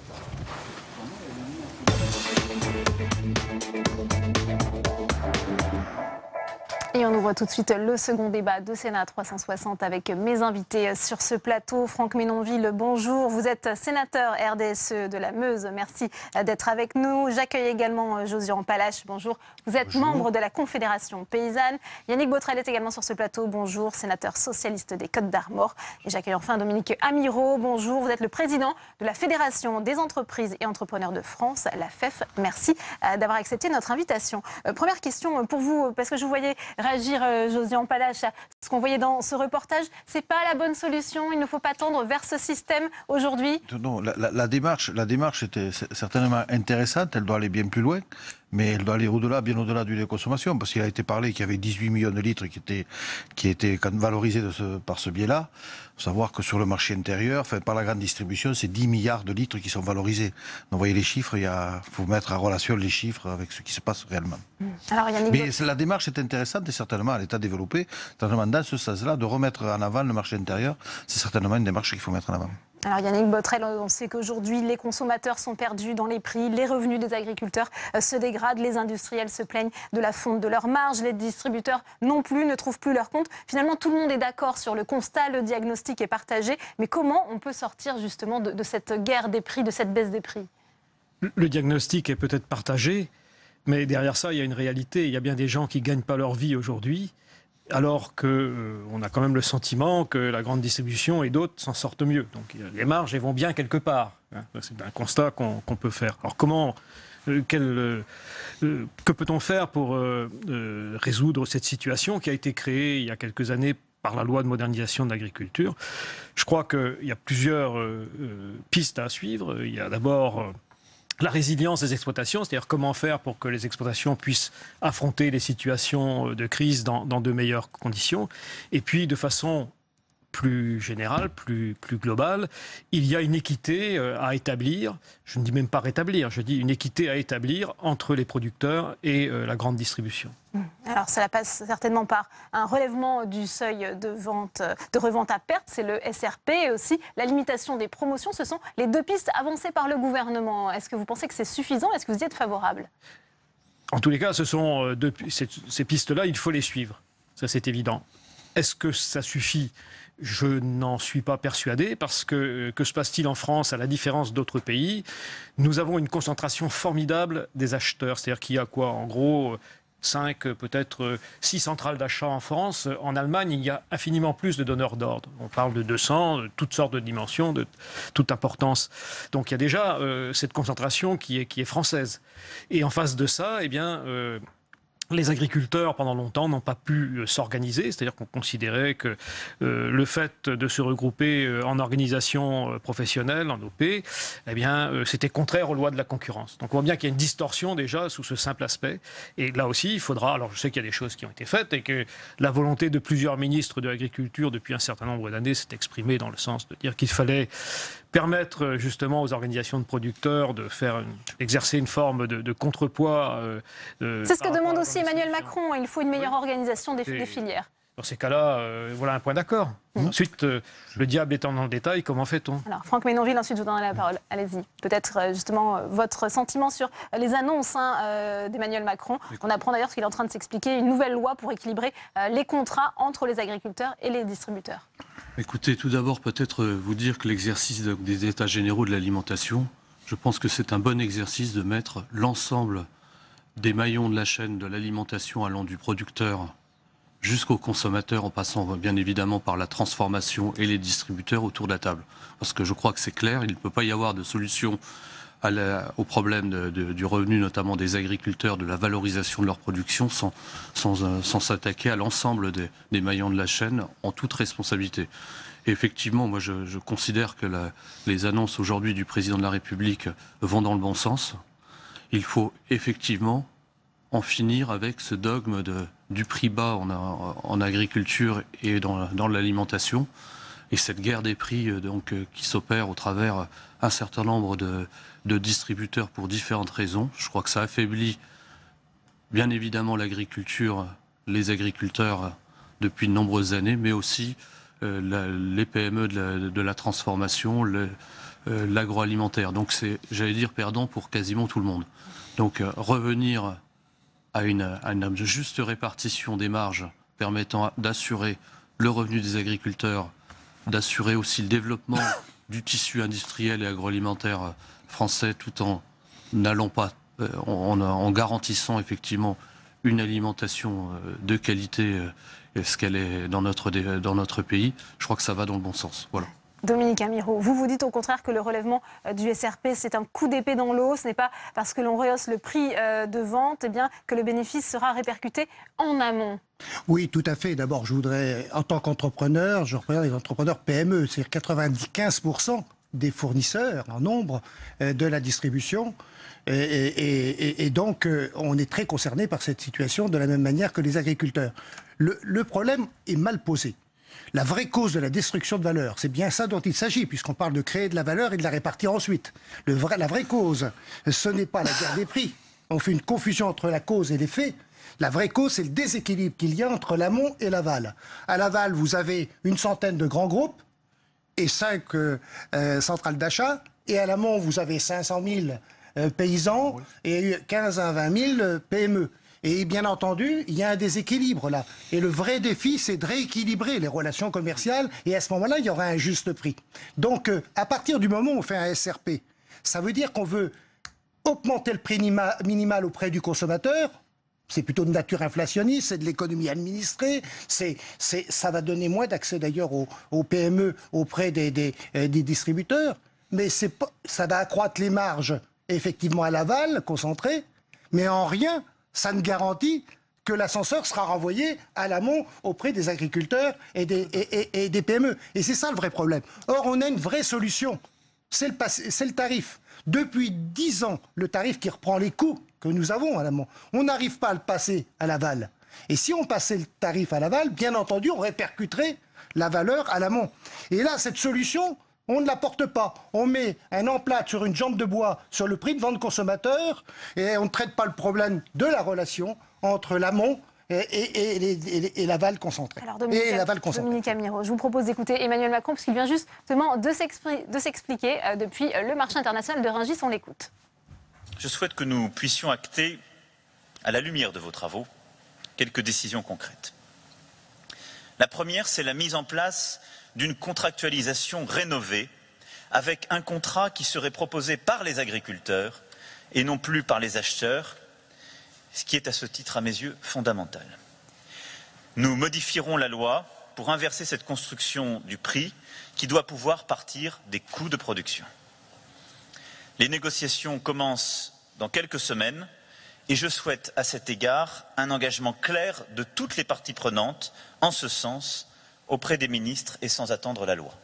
Et on ouvre tout de suite le second débat de Sénat 360 avec mes invités sur ce plateau. Franck Menonville, bonjour. Vous êtes sénateur RDSE de la Meuse. Merci d'être avec nous. J'accueille également Josian Palache. Bonjour. Vous êtes membre de la Confédération paysanne. Yannick Botrel est également sur ce plateau. Bonjour, sénateur socialiste des Côtes-d'Armor. Et j'accueille enfin Dominique Amirault. Bonjour. Vous êtes le président de la Fédération des entreprises et entrepreneurs de France, la FEF. Merci d'avoir accepté notre invitation. Première question pour vous, parce que je vous voyais réagir, Josian Palache, à ce qu'on voyait dans ce reportage. C'est pas la bonne solution. Il ne faut pas tendre vers ce système aujourd'hui. Non, la démarche était certainement intéressante. Elle doit aller bien plus loin. Mais elle doit aller au-delà, bien au-delà du lait de consommation, parce qu'il a été parlé qu'il y avait 18 millions de litres qui étaient valorisés par ce biais-là. Il faut savoir que sur le marché intérieur, par la grande distribution, c'est 10 milliards de litres qui sont valorisés. Donc vous voyez les chiffres, il faut mettre en relation les chiffres avec ce qui se passe réellement. Alors, mais la démarche est intéressante et certainement elle est à développer. Certainement dans ce sens-là, de remettre en avant le marché intérieur, c'est certainement une démarche qu'il faut mettre en avant. Alors Yannick Botrel, on sait qu'aujourd'hui les consommateurs sont perdus dans les prix, les revenus des agriculteurs se dégradent, les industriels se plaignent de la fonte de leurs marges, les distributeurs non plus, ne trouvent plus leur compte. Finalement, tout le monde est d'accord sur le constat, le diagnostic est partagé, mais comment on peut sortir justement de cette guerre des prix, de cette baisse des prix? Le diagnostic est peut-être partagé, mais derrière ça, il y a une réalité. Il y a bien des gens qui ne gagnent pas leur vie aujourd'hui, alors qu'on a quand même le sentiment que la grande distribution et d'autres s'en sortent mieux. Donc les marges, elles vont bien quelque part. C'est un constat qu'on peut faire. Alors que peut-on faire pour résoudre cette situation qui a été créée il y a quelques années par la loi de modernisation de l'agriculture? Je crois qu'il y a plusieurs pistes à suivre. Il y a d'abord la résilience des exploitations, c'est-à-dire comment faire pour que les exploitations puissent affronter les situations de crise dans de meilleures conditions. Et puis, de façon plus générale, plus globale, il y a une équité à établir, je ne dis même pas rétablir, je dis une équité à établir entre les producteurs et la grande distribution. Alors cela passe certainement par un relèvement du seuil de revente à perte, c'est le SRP, et aussi la limitation des promotions. Ce sont les deux pistes avancées par le gouvernement. Est-ce que vous pensez que c'est suffisant? Est-ce que vous y êtes favorable? En tous les cas, ces pistes-là, il faut les suivre. Ça, c'est évident. Est-ce que ça suffit? Je n'en suis pas persuadé, parce que se passe-t-il en France, à la différence d'autres pays? Nous avons une concentration formidable des acheteurs. C'est-à-dire qu'il y a quoi? En gros, 5, peut-être 6 centrales d'achat en France. En Allemagne, il y a infiniment plus de donneurs d'ordre. On parle de 200, de toutes sortes de dimensions, de toute importance. Donc il y a déjà cette concentration qui est française. Et en face de ça, eh bien... les agriculteurs, pendant longtemps, n'ont pas pu s'organiser, c'est-à-dire qu'on considérait que le fait de se regrouper en organisation professionnelle, en OP, eh bien, c'était contraire aux lois de la concurrence. Donc on voit bien qu'il y a une distorsion déjà sous ce simple aspect. Et là aussi, il faudra... Alors je sais qu'il y a des choses qui ont été faites et que la volonté de plusieurs ministres de l'Agriculture depuis un certain nombre d'années s'est exprimée dans le sens de dire qu'il fallait permettre justement aux organisations de producteurs d'exercer une forme de contrepoids. C'est ce que demande aussi Emmanuel Macron. Il faut une meilleure organisation des filières. Dans ces cas-là, voilà un point d'accord. Ensuite, le diable étant dans le détail, comment fait-on? Alors, Franck Menonville, ensuite je vous donnerai la parole. Allez-y. Peut-être justement votre sentiment sur les annonces d'Emmanuel Macron. On apprend d'ailleurs qu'il est en train de s'expliquer une nouvelle loi pour équilibrer les contrats entre les agriculteurs et les distributeurs. Écoutez, tout d'abord, peut-être vous dire que l'exercice des États généraux de l'alimentation, je pense que c'est un bon exercice de mettre l'ensemble des maillons de la chaîne de l'alimentation allant du producteur jusqu'au consommateur, en passant bien évidemment par la transformation et les distributeurs autour de la table. Parce que je crois que c'est clair, il ne peut pas y avoir de solution au problème du revenu, notamment des agriculteurs, de la valorisation de leur production, sans s'attaquer à l'ensemble des maillons de la chaîne, en toute responsabilité. Et effectivement, moi je considère que les annonces aujourd'hui du président de la République vont dans le bon sens. Il faut effectivement en finir avec ce dogme du prix bas en agriculture et dans l'alimentation, et cette guerre des prix qui s'opère au travers un certain nombre de distributeurs pour différentes raisons. Je crois que ça affaiblit bien évidemment l'agriculture, les agriculteurs depuis de nombreuses années, mais aussi les PME de la transformation, l'agroalimentaire. Donc c'est, j'allais dire, perdant pour quasiment tout le monde. Donc revenir à une juste répartition des marges permettant d'assurer le revenu des agriculteurs, d'assurer aussi le développement du tissu industriel et agroalimentaire français, tout en n'allant pas, en garantissant effectivement une alimentation de qualité, ce qu'elle est dans notre pays. Je crois que ça va dans le bon sens. Voilà. Dominique Amirault, vous dites au contraire que le relèvement du SRP, c'est un coup d'épée dans l'eau. Ce n'est pas parce que l'on rehausse le prix de vente que le bénéfice sera répercuté en amont. Oui, tout à fait. D'abord, je voudrais, en tant qu'entrepreneur, je représente les entrepreneurs PME, c'est-à-dire 95% des fournisseurs en nombre de la distribution. Et donc, on est très concerné par cette situation de la même manière que les agriculteurs. Le problème est mal posé. La vraie cause de la destruction de valeur, c'est bien ça dont il s'agit, puisqu'on parle de créer de la valeur et de la répartir ensuite. La vraie cause, ce n'est pas la guerre des prix. On fait une confusion entre la cause et les faits. La vraie cause, c'est le déséquilibre qu'il y a entre l'amont et l'aval. À l'aval, vous avez une centaine de grands groupes et 5 centrales d'achat. Et à l'amont, vous avez 500 000 paysans et 15 à 20 000 PME. Et bien entendu, il y a un déséquilibre là. Et le vrai défi, c'est de rééquilibrer les relations commerciales. Et à ce moment-là, il y aura un juste prix. Donc, à partir du moment où on fait un SRP, ça veut dire qu'on veut augmenter le prix minimal auprès du consommateur. C'est plutôt de nature inflationniste, c'est de l'économie administrée. Ça va donner moins d'accès d'ailleurs aux PME auprès des distributeurs. Mais ça va accroître les marges, effectivement, à l'aval, concentrées. Mais en rien, ça ne garantit que l'ascenseur sera renvoyé à l'amont auprès des agriculteurs et des PME. Et c'est ça le vrai problème. Or, on a une vraie solution. C'est le tarif. Depuis 10 ans, le tarif qui reprend les coûts que nous avons à l'amont, on n'arrive pas à le passer à l'aval. Et si on passait le tarif à l'aval, bien entendu, on répercuterait la valeur à l'amont. Et là, cette solution, on ne la porte pas. On met un emplâtre sur une jambe de bois sur le prix de vente consommateur et on ne traite pas le problème de la relation entre l'amont et l'aval concentré. Alors Dominique Amirault, je vous propose d'écouter Emmanuel Macron parce qu'il vient justement de s'expliquer depuis le marché international de Rungis. On l'écoute. Je souhaite que nous puissions acter, à la lumière de vos travaux, quelques décisions concrètes. La première, c'est la mise en place d'une contractualisation rénovée avec un contrat qui serait proposé par les agriculteurs et non plus par les acheteurs, ce qui est à ce titre, à mes yeux, fondamental. Nous modifierons la loi pour inverser cette construction du prix qui doit pouvoir partir des coûts de production. Les négociations commencent dans quelques semaines et je souhaite à cet égard un engagement clair de toutes les parties prenantes en ce sens auprès des ministres et sans attendre la loi.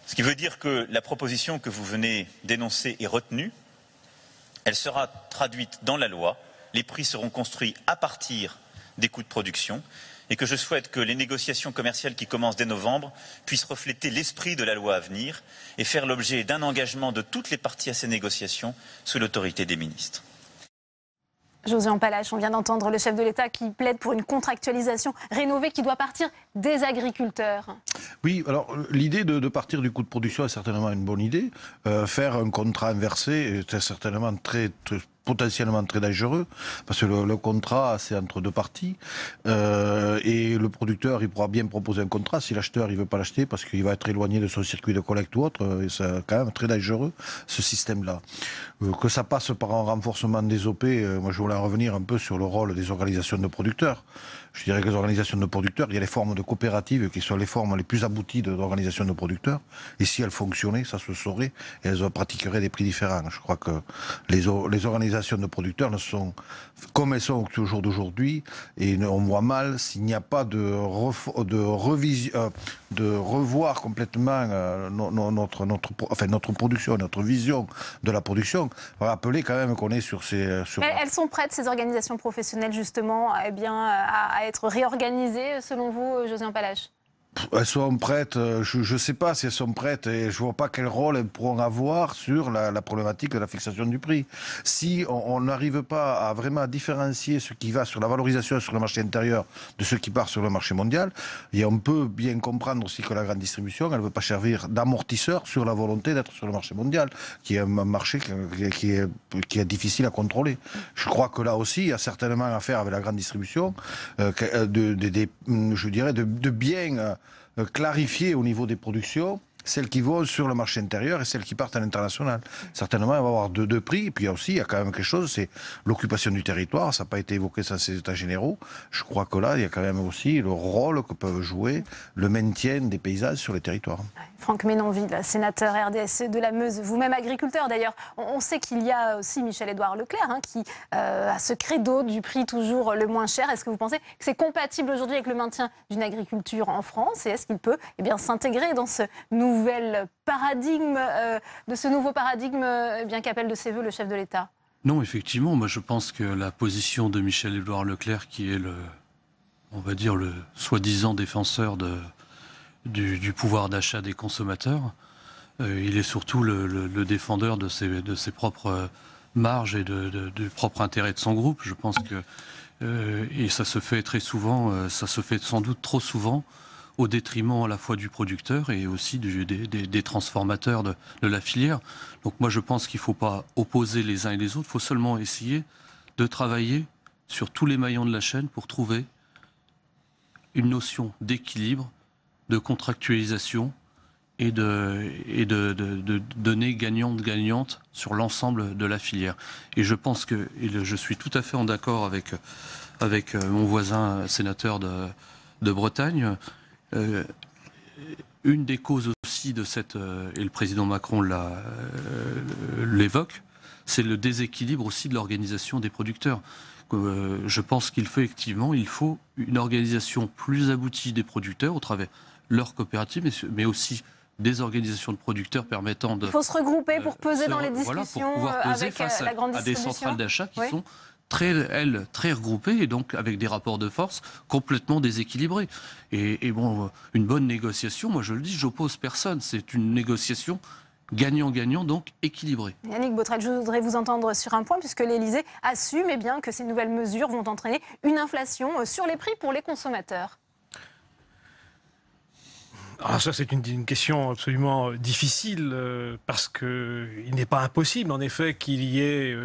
Ce qui veut dire que la proposition que vous venez d'énoncer est retenue, elle sera traduite dans la loi, les prix seront construits à partir des coûts de production et que je souhaite que les négociations commerciales qui commencent dès novembre puissent refléter l'esprit de la loi à venir et faire l'objet d'un engagement de toutes les parties à ces négociations sous l'autorité des ministres. Josiane Palache, on vient d'entendre le chef de l'État qui plaide pour une contractualisation rénovée qui doit partir des agriculteurs. Oui, alors l'idée de partir du coût de production est certainement une bonne idée. Faire un contrat inversé est certainement potentiellement très dangereux, parce que le contrat, c'est entre deux parties, et le producteur, il pourra bien proposer un contrat, si l'acheteur, il veut pas l'acheter, parce qu'il va être éloigné de son circuit de collecte ou autre, et c'est quand même très dangereux, ce système-là. Que ça passe par un renforcement des OP, moi je voulais en revenir un peu sur le rôle des organisations de producteurs. Je dirais que les organisations de producteurs, il y a les formes de coopératives qui sont les formes les plus abouties d'organisations de producteurs. Et si elles fonctionnaient, ça se saurait et elles pratiqueraient des prix différents. Je crois que les organisations de producteurs ne sont comme elles sont au jour d'aujourd'hui, et on voit mal s'il n'y a pas de revoir complètement notre production, notre vision de la production. Rappeler quand même qu'on est sur ces... Elles sont prêtes, ces organisations professionnelles, justement, à être réorganisées, selon vous, Josiane Palache? Elles sont prêtes, je ne sais pas si elles sont prêtes, et je ne vois pas quel rôle elles pourront avoir sur la problématique de la fixation du prix. Si on n'arrive pas à vraiment différencier ce qui va sur la valorisation sur le marché intérieur de ce qui part sur le marché mondial, et on peut bien comprendre aussi que la grande distribution, elle ne veut pas servir d'amortisseur sur la volonté d'être sur le marché mondial, qui est un marché qui est difficile à contrôler. Je crois que là aussi, il y a certainement à faire avec la grande distribution, je dirais, de bien clarifier au niveau des productions celles qui vont sur le marché intérieur et celles qui partent à l'international. Certainement, il va y avoir deux prix. Et puis il y a quand même quelque chose, c'est l'occupation du territoire. Ça n'a pas été évoqué dans ces états généraux. Je crois que là, il y a quand même aussi le rôle que peuvent jouer le maintien des paysages sur les territoires. Franck Menonville, sénateur RDSE de la Meuse, vous-même agriculteur d'ailleurs. On sait qu'il y a aussi Michel-Édouard Leclerc qui a ce credo du prix toujours le moins cher. Est-ce que vous pensez que c'est compatible aujourd'hui avec le maintien d'une agriculture en France, et est-ce qu'il peut s'intégrer dans ce nouveau paradigme, qu'appelle de ses voeux le chef de l'État? Non, effectivement, moi je pense que la position de Michel-Édouard Leclerc, qui est le soi-disant défenseur du pouvoir d'achat des consommateurs, il est surtout le défendeur de ses propres marges et du propre intérêt de son groupe. Je pense que, et ça se fait très souvent, ça se fait sans doute trop souvent, au détriment à la fois du producteur et aussi des transformateurs de la filière. Donc moi je pense qu'il ne faut pas opposer les uns et les autres, il faut seulement essayer de travailler sur tous les maillons de la chaîne pour trouver une notion d'équilibre, de contractualisation et de données gagnantes sur l'ensemble de la filière. Et je pense que, je suis tout à fait en accord avec mon voisin sénateur de Bretagne, une des causes aussi de cette, et le président Macron l'évoque, c'est le déséquilibre aussi de l'organisation des producteurs. Je pense qu'il faut une organisation plus aboutie des producteurs au travers de leurs coopératives, mais aussi des organisations de producteurs permettant de... Il faut se regrouper pour peser dans les discussions, pour pouvoir peser avec face la grande à des distribution. centrales d'achat qui sont très regroupées, et donc avec des rapports de force complètement déséquilibrés. Et bon, une bonne négociation, moi je le dis, j'oppose personne. C'est une négociation gagnant-gagnant, donc équilibrée. Yannick Botrel, je voudrais vous entendre sur un point, puisque l'Élysée assume que ces nouvelles mesures vont entraîner une inflation sur les prix pour les consommateurs. Alors ça, c'est une question absolument difficile, parce qu'il n'est pas impossible, en effet, qu'il y ait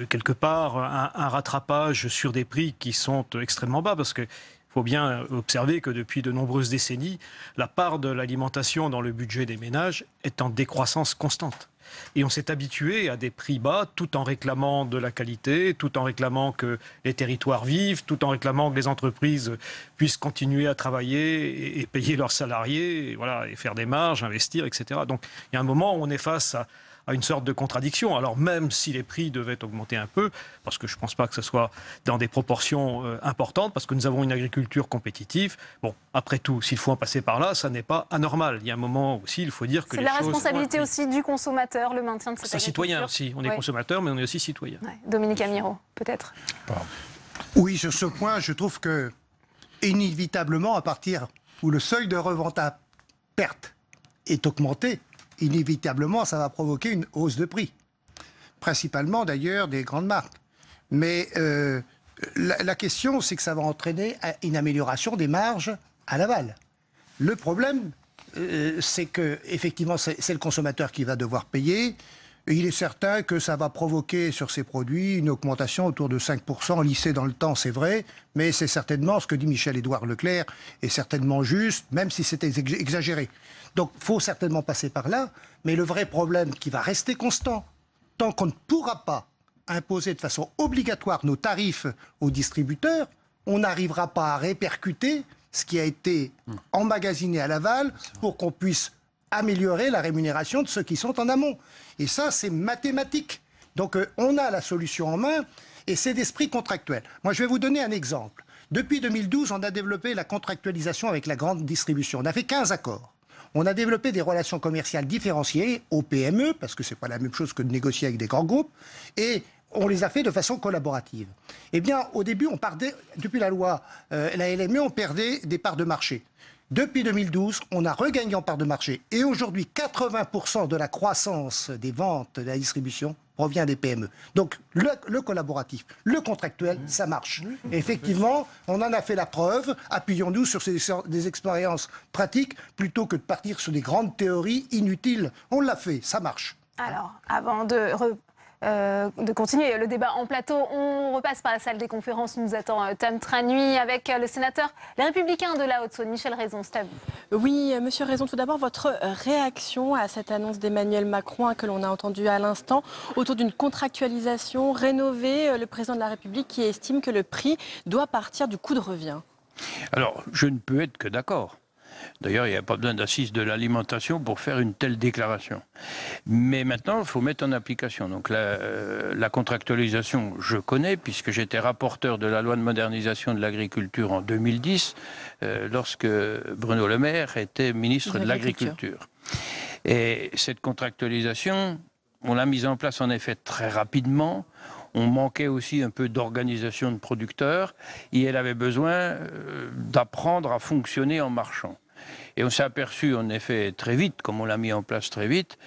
quelque part un rattrapage sur des prix qui sont extrêmement bas, parce qu'il faut bien observer que depuis de nombreuses décennies, la part de l'alimentation dans le budget des ménages est en décroissance constante. Et on s'est habitué à des prix bas, tout en réclamant de la qualité, tout en réclamant que les territoires vivent, tout en réclamant que les entreprises puissent continuer à travailler et payer leurs salariés, et faire des marges, investir, etc. Donc il y a un moment où on est face à une sorte de contradiction. Alors même si les prix devaient augmenter un peu, parce que je ne pense pas que ce soit dans des proportions importantes, parce que nous avons une agriculture compétitive, bon, après tout, s'il faut en passer par là, ça n'est pas anormal. Il y a un moment aussi, il faut dire que c'est les choses... C'est la responsabilité aussi du consommateur, le maintien de cette agriculture. C'est citoyen aussi. On est consommateur, mais on est aussi citoyen. Dominique Amirault, peut-être. Oui, sur ce point, je trouve que, inévitablement, à partir où le seuil de revente à perte est augmenté, inévitablement, ça va provoquer une hausse de prix. Principalement, d'ailleurs, des grandes marques. Mais la question, c'est que ça va entraîner une amélioration des marges à l'aval. Le problème, c'est que effectivement, c'est le consommateur qui va devoir payer. Il est certain que ça va provoquer sur ces produits une augmentation autour de 5% lissée dans le temps, c'est vrai, mais c'est certainement ce que dit Michel-Édouard Leclerc est certainement juste, même si c'était exagéré. Donc, il faut certainement passer par là, mais le vrai problème qui va rester constant, tant qu'on ne pourra pas imposer de façon obligatoire nos tarifs aux distributeurs, on n'arrivera pas à répercuter ce qui a été emmagasiné à l'aval pour qu'on puisse améliorer la rémunération de ceux qui sont en amont. Et ça, c'est mathématique. Donc, on a la solution en main et c'est d'esprit contractuel. Moi, je vais vous donner un exemple. Depuis 2012, on a développé la contractualisation avec la grande distribution. On a fait 15 accords. On a développé des relations commerciales différenciées aux PME, parce que ce n'est pas la même chose que de négocier avec des grands groupes, et on les a fait de façon collaborative. Eh bien, au début, depuis la loi, la LME, on perdait des parts de marché. Depuis 2012, on a regagné en parts de marché. Et aujourd'hui, 80% de la croissance des ventes de la distribution provient des PME. Donc, le collaboratif, le contractuel, ça marche. Et effectivement, on en a fait la preuve. Appuyons-nous sur des expériences pratiques plutôt que de partir sur des grandes théories inutiles. On l'a fait, ça marche. Alors, avant de continuer le débat en plateau, on repasse par la salle des conférences. Nous attend Tam Tranui avec le sénateur Les Républicains de la Haute-Saône, Michel Raison. C'est à vous. Oui, Monsieur Raison, tout d'abord, votre réaction à cette annonce d'Emmanuel Macron que l'on a entendue à l'instant autour d'une contractualisation rénovée, le président de la République qui estime que le prix doit partir du coût de revient. Alors, je ne peux être que d'accord. D'ailleurs, il n'y a pas besoin d'assises de l'alimentation pour faire une telle déclaration. Mais maintenant, il faut mettre en application. Donc la contractualisation, je connais, puisque j'étais rapporteur de la loi de modernisation de l'agriculture en 2010, lorsque Bruno Le Maire était ministre de l'Agriculture. Et cette contractualisation, on l'a mise en place en effet très rapidement. On manquait aussi un peu d'organisation de producteurs et elle avait besoin d'apprendre à fonctionner en marchant. Et on s'est aperçu en effet très vite, comme on l'a mis en place très vite,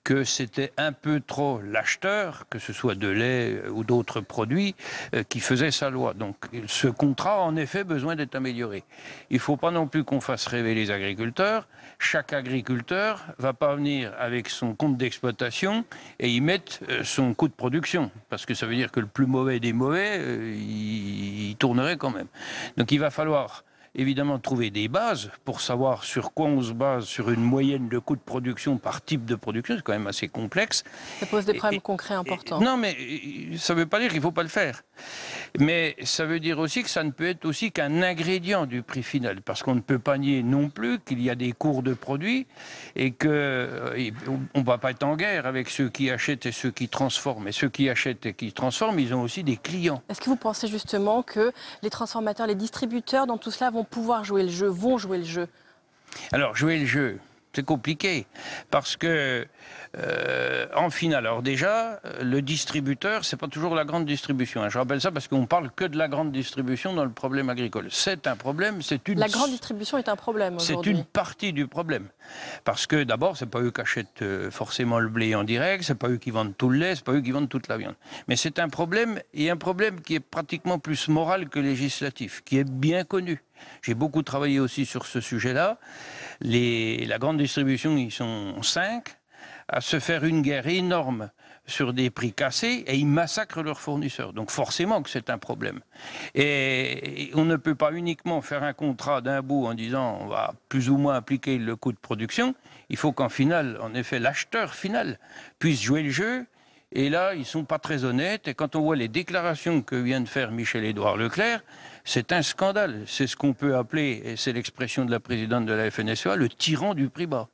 que c'était un peu trop l'acheteur, que ce soit de lait ou d'autres produits, qui faisait sa loi. Donc ce contrat a en effet besoin d'être amélioré. Il ne faut pas non plus qu'on fasse rêver les agriculteurs. Chaque agriculteur ne va pas venir avec son compte d'exploitation et y mettre son coût de production. Parce que ça veut dire que le plus mauvais des mauvais, il tournerait quand même. Donc il va falloir évidemment trouver des bases pour savoir sur quoi on se base sur une moyenne de coût de production par type de production. C'est quand même assez complexe. Ça pose des problèmes concrets importants. Non, mais ça ne veut pas dire qu'il ne faut pas le faire. Mais ça veut dire aussi que ça ne peut être aussi qu'un ingrédient du prix final. Parce qu'on ne peut pas nier non plus qu'il y a des cours de produits et qu'on ne va pas être en guerre avec ceux qui achètent et ceux qui transforment. Et ceux qui achètent et qui transforment, ils ont aussi des clients. Est-ce que vous pensez justement que les transformateurs, les distributeurs, dans tout cela, vont pouvoir jouer le jeu, vont jouer le jeu? Alors, jouer le jeu, c'est compliqué, parce que, en finale, alors déjà, le distributeur, c'est pas toujours la grande distribution. Je rappelle ça parce qu'on parle que de la grande distribution dans le problème agricole. C'est un problème, c'est une... La grande distribution est un problème aujourd'hui. C'est une partie du problème. Parce que d'abord, c'est pas eux qui achètent forcément le blé en direct, c'est pas eux qui vendent tout le lait, c'est pas eux qui vendent toute la viande. Mais c'est un problème, et un problème qui est pratiquement plus moral que législatif, qui est bien connu. J'ai beaucoup travaillé aussi sur ce sujet-là. La grande distribution, ils sont 5 à se faire une guerre énorme sur des prix cassés et ils massacrent leurs fournisseurs. Donc forcément que c'est un problème. Et on ne peut pas uniquement faire un contrat d'un bout en disant on va plus ou moins appliquer le coût de production. Il faut qu'en final, en effet, l'acheteur final puisse jouer le jeu. Et là, ils ne sont pas très honnêtes. Et quand on voit les déclarations que vient de faire Michel-Édouard Leclerc, c'est un scandale. C'est ce qu'on peut appeler, et c'est l'expression de la présidente de la FNSEA, le tyran du prix bas.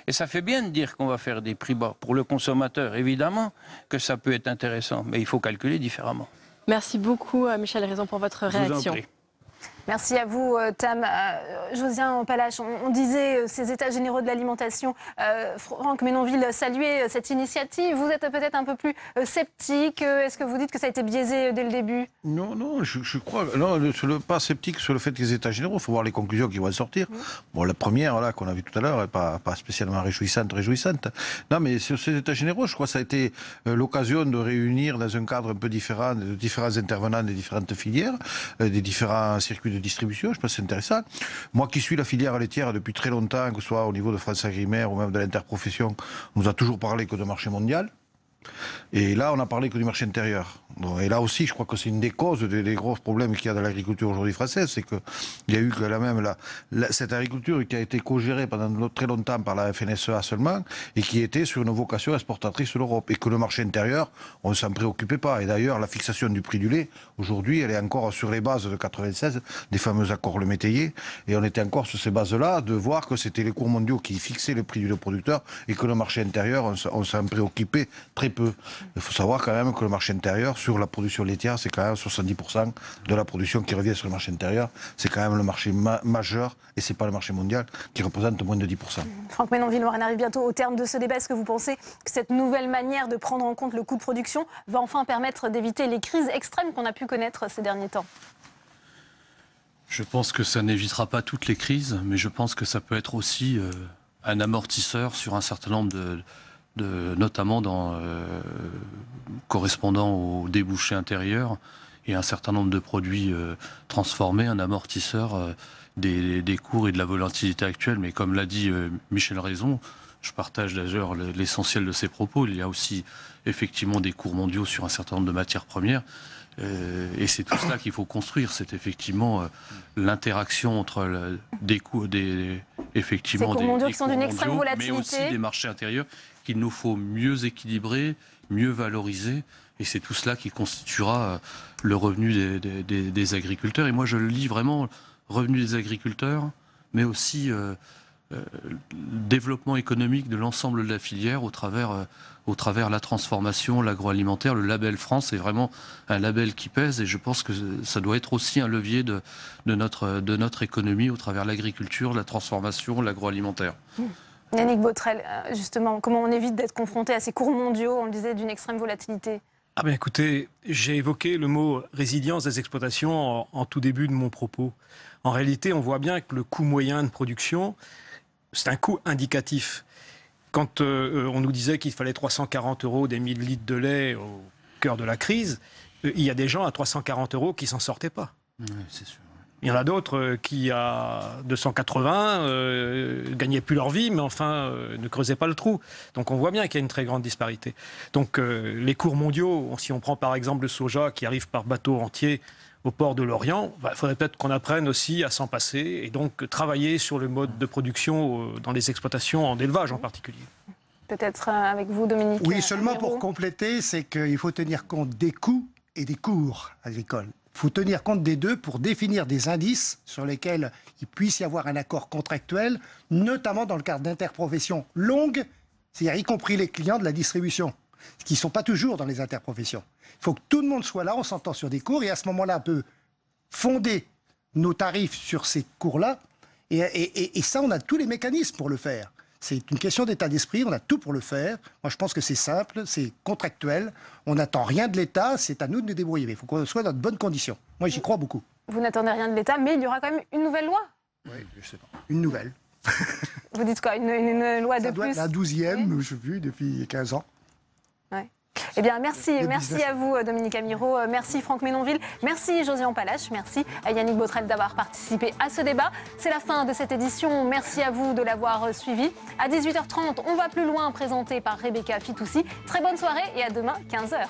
Et ça fait bien de dire qu'on va faire des prix bas. Pour le consommateur, évidemment, que ça peut être intéressant. Mais il faut calculer différemment. Merci beaucoup, Michel Raison, pour votre réaction. Merci à vous, Tam. Josiane Palache, on disait ces états généraux de l'alimentation. Franck Menonville saluait cette initiative. Vous êtes peut-être un peu plus sceptique. Est-ce que vous dites que ça a été biaisé dès le début? Non, je crois... Non, pas sceptique sur le fait que les états généraux, il faut voir les conclusions qui vont sortir. Bon, la première, là, qu'on a vue tout à l'heure, n'est pas spécialement réjouissante. Non, mais sur ces états généraux, je crois que ça a été l'occasion de réunir dans un cadre un peu différent, de différents intervenants des différentes filières, des différents circuits de distribution. Je pense que c'est intéressant. Moi qui suis la filière laitière depuis très longtemps, que ce soit au niveau de France Agrimaire ou même de l'interprofession, on nous a toujours parlé que de marché mondial. Et là, on n'a parlé que du marché intérieur. Et là aussi, je crois que c'est une des causes des gros problèmes qu'il y a dans l'agriculture aujourd'hui française, c'est qu'il y a eu que cette agriculture qui a été co-gérée pendant très longtemps par la FNSEA seulement, et qui était sur une vocation exportatrice de l'Europe. Et que le marché intérieur, on ne s'en préoccupait pas. Et d'ailleurs, la fixation du prix du lait, aujourd'hui, elle est encore sur les bases de 96, des fameux accords Le Métayer. Et on était encore sur ces bases-là, de voir que c'était les cours mondiaux qui fixaient le prix du lait producteur, et que le marché intérieur, on s'en préoccupait très peu. Il faut savoir quand même que le marché intérieur, sur la production laitière, c'est quand même 70% de la production qui revient sur le marché intérieur. C'est quand même le marché majeur, et c'est pas le marché mondial qui représente moins de 10%. Franck Menonville, on arrive bientôt au terme de ce débat. Est-ce que vous pensez que cette nouvelle manière de prendre en compte le coût de production va enfin permettre d'éviter les crises extrêmes qu'on a pu connaître ces derniers temps? Je pense que ça n'évitera pas toutes les crises, mais je pense que ça peut être aussi un amortisseur sur un certain nombre notamment correspondant aux débouchés intérieurs et un certain nombre de produits transformés, un amortisseur des cours et de la volatilité actuelle. Mais comme l'a dit Michel Raison, je partage d'ailleurs l'essentiel de ses propos. Il y a aussi effectivement des cours mondiaux sur un certain nombre de matières premières. Et c'est tout cela qu'il faut construire. C'est effectivement l'interaction entre des cours, effectivement, des cours mondiaux qui sont d'une extrême volatilité, mais aussi des marchés intérieurs qu'il nous faut mieux équilibrer, mieux valoriser. Et c'est tout cela qui constituera le revenu des agriculteurs. Et moi, je le lis vraiment, revenu des agriculteurs, mais aussi développement économique de l'ensemble de la filière au travers la transformation, l'agroalimentaire. Le label France est vraiment un label qui pèse, et je pense que ça doit être aussi un levier de notre économie au travers l'agriculture, la transformation, l'agroalimentaire. Yannick Botrel, justement, comment on évite d'être confronté à ces cours mondiaux, on le disait, d'une extrême volatilité? Ah ben écoutez, j'ai évoqué le mot résilience des exploitations en tout début de mon propos. En réalité, on voit bien que le coût moyen de production, c'est un coût indicatif. Quand on nous disait qu'il fallait 340 € des 1000 litres de lait au cœur de la crise, il y a des gens à 340 € qui s'en sortaient pas. Oui, c'est sûr. Il y en a d'autres qui, à 280, gagnaient plus leur vie, mais enfin, ne creusaient pas le trou. Donc on voit bien qu'il y a une très grande disparité. Donc les cours mondiaux, si on prend par exemple le soja qui arrive par bateau entier au port de Lorient, il faudrait peut-être qu'on apprenne aussi à s'en passer et donc travailler sur le mode de production dans les exploitations, en élevage en particulier. Peut-être avec vous, Dominique. Oui, seulement pour compléter, c'est qu'il faut tenir compte des coûts et des cours agricoles. Il faut tenir compte des deux pour définir des indices sur lesquels il puisse y avoir un accord contractuel, notamment dans le cadre d'interprofessions longues, c'est-à-dire y compris les clients de la distribution, qui ne sont pas toujours dans les interprofessions. Il faut que tout le monde soit là, on s'entend sur des cours, et à ce moment-là, on peut fonder nos tarifs sur ces cours-là, et ça, on a tous les mécanismes pour le faire. C'est une question d'état d'esprit, on a tout pour le faire. Moi, je pense que c'est simple, c'est contractuel. On n'attend rien de l'État, c'est à nous de nous débrouiller. Mais il faut qu'on soit dans de bonnes conditions. Moi, j'y crois beaucoup. Vous n'attendez rien de l'État, mais il y aura quand même une nouvelle loi. Oui, je sais pas. Une nouvelle. Vous dites quoi, une loi de plus? Ça doit être la 12e, oui. Je n'ai vu depuis 15 ans. Ouais. Eh bien, merci à vous, Dominique Amirault, merci Franck Menonville, merci Josiane Palache, merci à Yannick Botrel d'avoir participé à ce débat. C'est la fin de cette édition, merci à vous de l'avoir suivi. À 18h30, on va plus loin, présenté par Rebecca Fitoussi. Très bonne soirée et à demain, 15h.